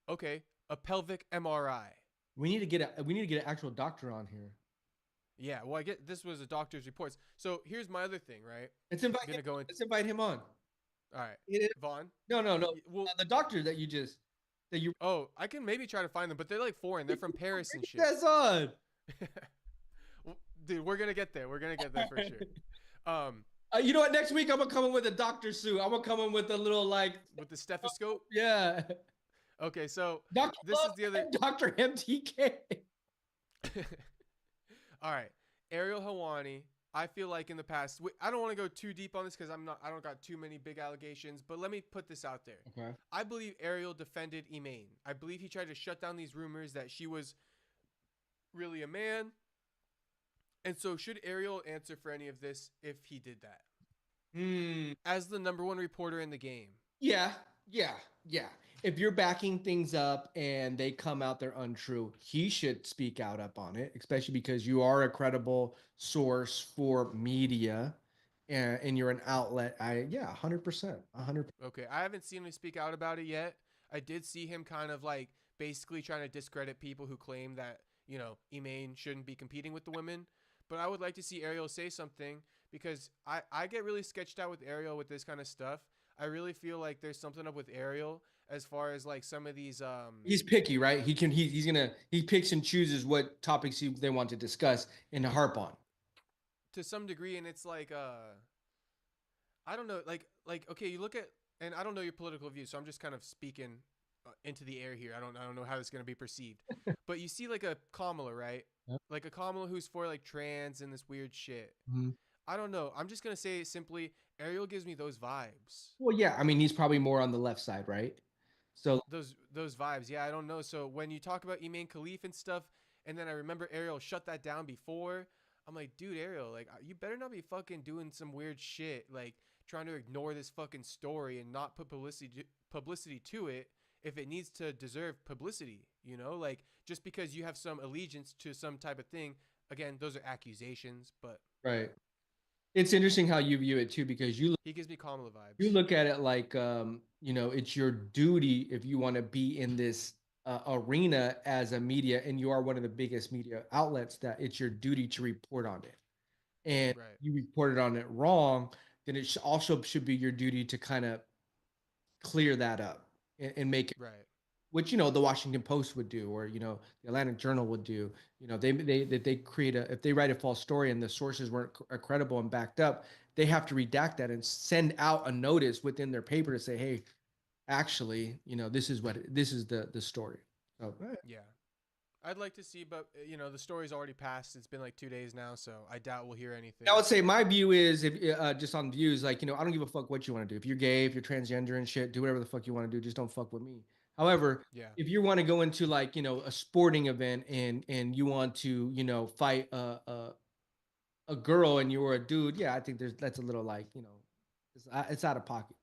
S2: Okay, a pelvic MRI.
S1: We need to get an actual doctor on here.
S2: Yeah, well, I get this was a doctor's reports. So here's my other thing, right?
S1: Let's invite
S2: I'm gonna
S1: him.
S2: go in.
S1: Let's invite him on.
S2: All right,
S1: It-
S2: Vaughn.
S1: no, no, no.
S2: Well,
S1: The doctor that you
S2: oh, I can maybe try to find them, but they're like foreign. They're from Paris and shit.
S1: that's on.
S2: Dude, we're gonna get there. We're gonna get there for sure.
S1: You know what? Next week I'm gonna come in with a doctor suit. I'm gonna come in with a little like,
S2: with the stethoscope.
S1: yeah,
S2: Okay, so
S1: Doctor.
S2: this is the other.
S1: Doctor MTK.
S2: All right, Ariel Helwani. I feel like in the past, I don't want to go too deep on this because I don't got too many big allegations. But let me put this out there.
S1: Okay.
S2: I believe Ariel defended Imane. I believe he tried to shut down these rumors that she was really a man. And so, should Ariel answer for any of this if he did that? As the #1 reporter in the game.
S1: Yeah, yeah, yeah. If you're backing things up and they come out they're untrue, he should speak out up on it, especially because you are a credible source for media and you're an outlet. 100%. 100%.
S2: Okay, I haven't seen him speak out about it yet. I did see him kind of like basically trying to discredit people who claim that, Imane shouldn't be competing with the women. But I would like to see Ariel say something because I get really sketched out with Ariel with this kind of stuff. I really feel like there's something up with Ariel as far as like some of these
S1: He's picky, right? He picks and chooses what topics they want to discuss and to harp on.
S2: to some degree, and it's like I don't know, like okay, you look at, and I don't know your political views, so I'm just kind of speaking into the air here. I don't know how this is going to be perceived. But you see like a Kamala, right?
S1: Yep.
S2: Like a Kamala who's for like trans and this weird shit.
S1: Mm-hmm.
S2: I don't know. I'm just going to say simply Ariel gives me those vibes.
S1: Well, yeah, I mean, he's probably more on the left side, right? So
S2: Those vibes. Yeah, I don't know. So when you talk about Imane Khelif and stuff, and then I remember Ariel shut that down before, I'm like, dude, Ariel, like you better not be fucking doing some weird shit, like trying to ignore this fucking story and not put publicity to it if it needs to deserve publicity, like just because you have some allegiance to some type of thing. Again, those are accusations, but
S1: right. It's interesting how you view it too, because
S2: he gives me Kamala vibes.
S1: you look at it like it's your duty if you want to be in this arena as a media, and you are one of the biggest media outlets, that it's your duty to report on it. And
S2: Right.
S1: you reported on it wrong, then it also should be your duty to kind of clear that up and make it,
S2: Right.
S1: which the Washington Post would do, or the Atlantic Journal would do. They create if they write a false story and the sources weren't credible and backed up, they have to redact that and send out a notice within their paper to say, hey, actually, this is the story. So
S2: Yeah. I'd like to see, but the story's already passed. It's been like 2 days now, so I doubt we'll hear anything.
S1: I would say my view is, if just on views, like, I don't give a fuck what you want to do. If you're gay, if you're transgender and shit, do whatever the fuck you want to do. Just don't fuck with me. However,
S2: Yeah.
S1: if you want to go into like, a sporting event and you want to, fight a girl and you're a dude, yeah, I think that's a little like, it's out of pocket.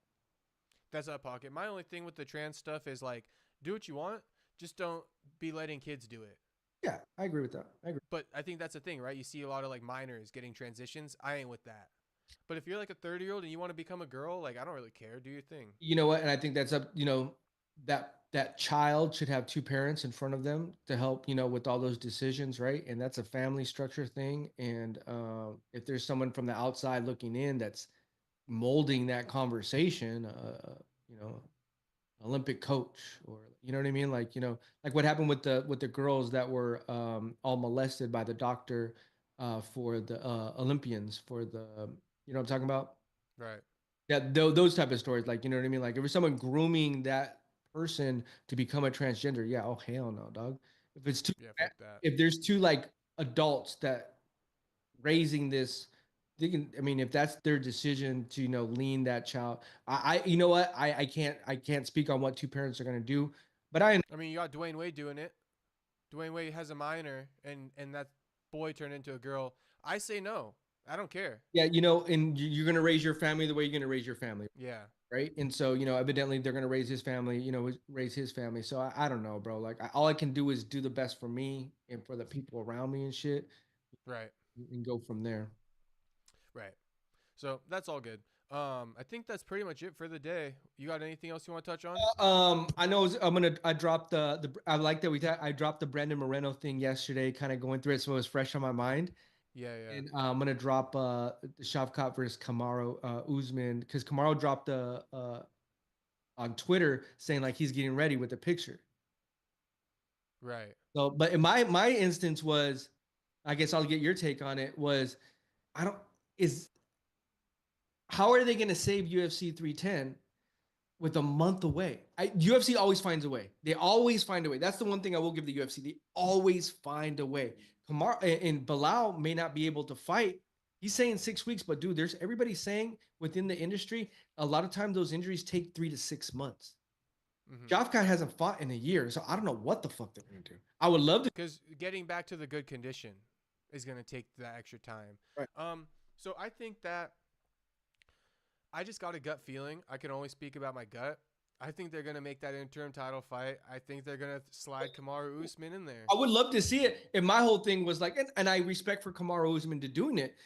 S2: That's out of pocket. My only thing with the trans stuff is like, do what you want, just don't be letting kids do it.
S1: Yeah, I agree with that. I agree.
S2: But I think that's the thing, right? You see a lot of like minors getting transitions. I ain't with that. But if you're like a 30-year-old and you want to become a girl, like I don't really care. Do your thing.
S1: You know what? And I think that's up, that child should have two parents in front of them to help, with all those decisions, right? And that's a family structure thing. And if there's someone from the outside looking in that's molding that conversation, Olympic coach, or you know what I mean, like like what happened with the girls that were all molested by the doctor for the Olympians for the you know what I'm talking about?
S2: Right.
S1: Yeah, those type of stories, like you know what I mean. Like if there's someone grooming that person to become a transgender, yeah, oh hell no, dog. If it's two,
S2: Yeah, fuck that.
S1: if there's two like adults that raising this, they can. I mean, if that's their decision to lean that child, you know what, I can't speak on what two parents are gonna do, but
S2: I mean, you got Dwayne Wade doing it. Dwayne Wade has a minor, and that boy turned into a girl. I say no. I don't care.
S1: yeah, and you're gonna raise your family the way you're gonna raise your family.
S2: Yeah.
S1: Right. And so, evidently they're going to raise his family, raise his family. So I don't know, bro. Like all I can do is do the best for me and for the people around me and shit
S2: Right.
S1: and go from there.
S2: Right. So that's all good. I think that's pretty much it for the day. You got anything else you want to touch on?
S1: I know I dropped I like that I dropped the Brandon Moreno thing yesterday, kind of going through it. So it was fresh on my mind.
S2: Yeah, yeah.
S1: And I'm going to drop the Shavkat versus Kamaru Usman because Kamaru dropped on Twitter saying like he's getting ready with the picture.
S2: Right.
S1: So, but in my instance was, I guess I'll get your take on it. Was I don't is how are they going to save UFC 310 with a month away? UFC always finds a way. They always find a way. That's the one thing I will give the UFC. They always find a way. Kamar and Bilal may not be able to fight. He's saying 6 weeks, but dude, there's everybody saying within the industry, a lot of times those injuries take 3 to 6 months.
S2: Mm-hmm.
S1: Jafkat hasn't fought in a year, so I don't know what the fuck they're gonna do. I would love to.
S2: Because getting back to the good condition is going to take that extra time.
S1: Right.
S2: So I think that I just got a gut feeling. I can only speak about my gut. I think they're going to make that interim title fight. I think they're going to slide Kamaru Usman in there.
S1: I would love to see it. And my whole thing was like, and I respect for Kamaru Usman to doing it.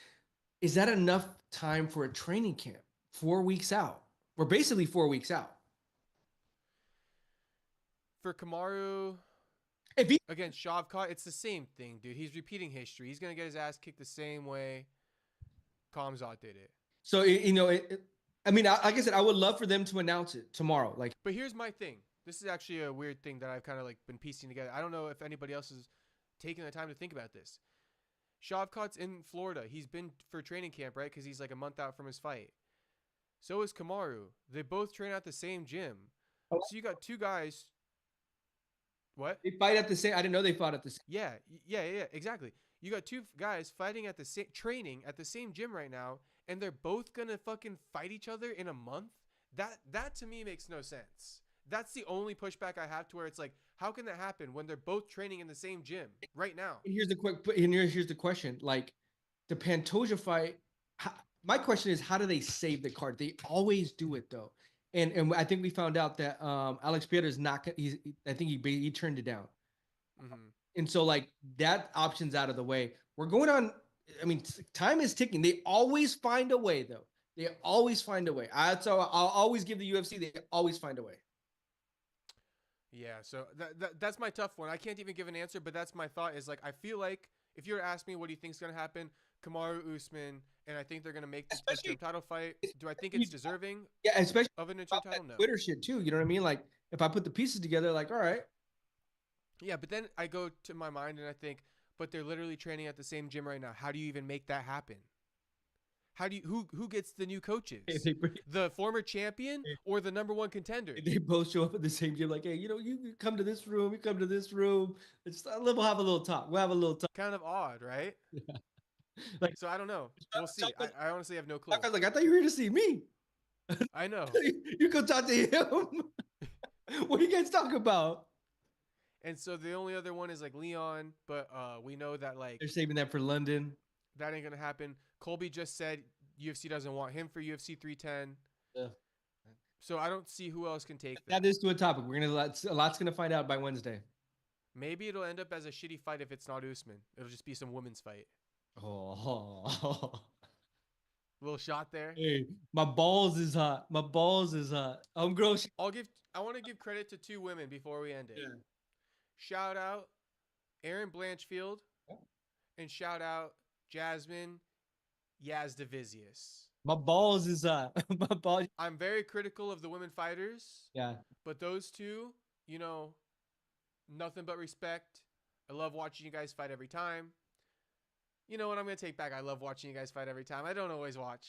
S1: Is that enough time for a training camp? 4 weeks out. We're basically 4 weeks out.
S2: For Kamaru
S1: If he
S2: against Shavkat, it's the same thing, dude. He's repeating history. He's going to get his ass kicked the same way Khamzat did it.
S1: so I mean, like I said, I would love for them to announce it tomorrow. Like,
S2: but here's my thing. This is actually a weird thing that I've kind of like been piecing together. I don't know if anybody else is taking the time to think about this. Shavkat's in Florida. He's been for training camp, right? Because he's like a month out from his fight. So is Kamaru. They both train at the same gym. So you got two guys. What?
S1: they fight at the same. I didn't know they fought at the same.
S2: Yeah, exactly. You got two guys fighting at the same, training at the same gym right now, and they're both gonna fucking fight each other in a month. That to me makes no sense. That's the only pushback I have to where it's like, how can that happen when they're both training in the same gym right now?
S1: And here's the question. Like the Pantoja fight. My question is, how do they save the card? They always do it though. And I think we found out that Alex Pieta is not. I think he turned it down.
S2: Mm-hmm.
S1: And so like that option's out of the way. We're going on. I mean, time is ticking. They always find a way though. They always find a way. So I'll always give the UFC. They always find a way.
S2: Yeah, so that's my tough one. I can't even give an answer, but that's my thought is like, I feel like if you were to ask me what do you think is going to happen, Kamaru Usman, and I think they're going to make the interim title fight. Do I think it's deserving
S1: Yeah, especially
S2: of an interim title? No.
S1: Twitter shit too. You know what I mean? Like if I put the pieces together, like, all right.
S2: Yeah, but then I go to my mind and I think, but they're literally training at the same gym right now. How do you even make that happen? How do you who gets the new coaches? The former champion or the number one contender?
S1: They both show up at the same gym, like, hey, you come to this room, you come to this room. We'll have a little talk. We'll have a little talk.
S2: Kind of odd, right?
S1: Yeah. Like,
S2: so I don't know. We'll see. I honestly have no clue.
S1: I was like, I thought you were here to see me.
S2: I know.
S1: You go talk to him. What do you guys talk about?
S2: And so the only other one is like Leon, but we know that like
S1: they're saving that for London.
S2: That ain't gonna happen. Colby just said UFC doesn't want him for UFC 310.
S1: Yeah.
S2: So I don't see who else can take that.
S1: That is to a topic. We're gonna a lot's gonna find out by Wednesday.
S2: Maybe it'll end up as a shitty fight if it's not Usman. It'll just be some women's fight.
S1: Oh.
S2: Little shot there.
S1: Hey, my balls is hot. My balls is hot. I'm gross.
S2: I want to give credit to two women before we end it. Yeah. Shout out Erin Blanchfield and shout out Jasmine Yazdavicius.
S1: My balls is hot. My balls.
S2: I'm very critical of the women fighters.
S1: Yeah.
S2: But those two, nothing but respect. I love watching you guys fight every time. You know what? I'm gonna take back. I love watching you guys fight every time. I don't always watch.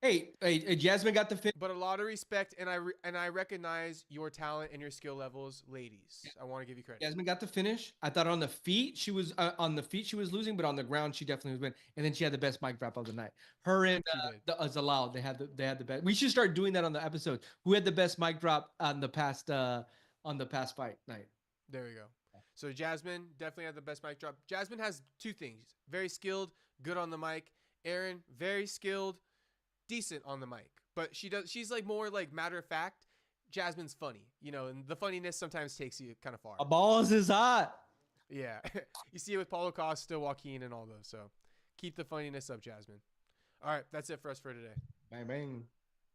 S1: Hey, Jasmine got the finish.
S2: But a lot of respect, and I recognize your talent and your skill levels, ladies. I want to give you credit.
S1: Jasmine got the finish. I thought on the feet she was losing, but on the ground she definitely was winning. And then she had the best mic drop of the night. Her and Zalal, they had the best. We should start doing that on the episode. Who had the best mic drop on the past fight night?
S2: There we go. So Jasmine definitely had the best mic drop. Jasmine has two things: very skilled, good on the mic. Aaron, very skilled, decent on the mic. But she's like more like matter of fact. Jasmine's funny, you know, and the funniness sometimes takes you kind of far.
S1: A balls is hot.
S2: Yeah. You see it with Paulo Costa, Joaquin, and all those. So keep the funniness up, Jasmine. All right. That's it for us for today.
S1: Bang, bang.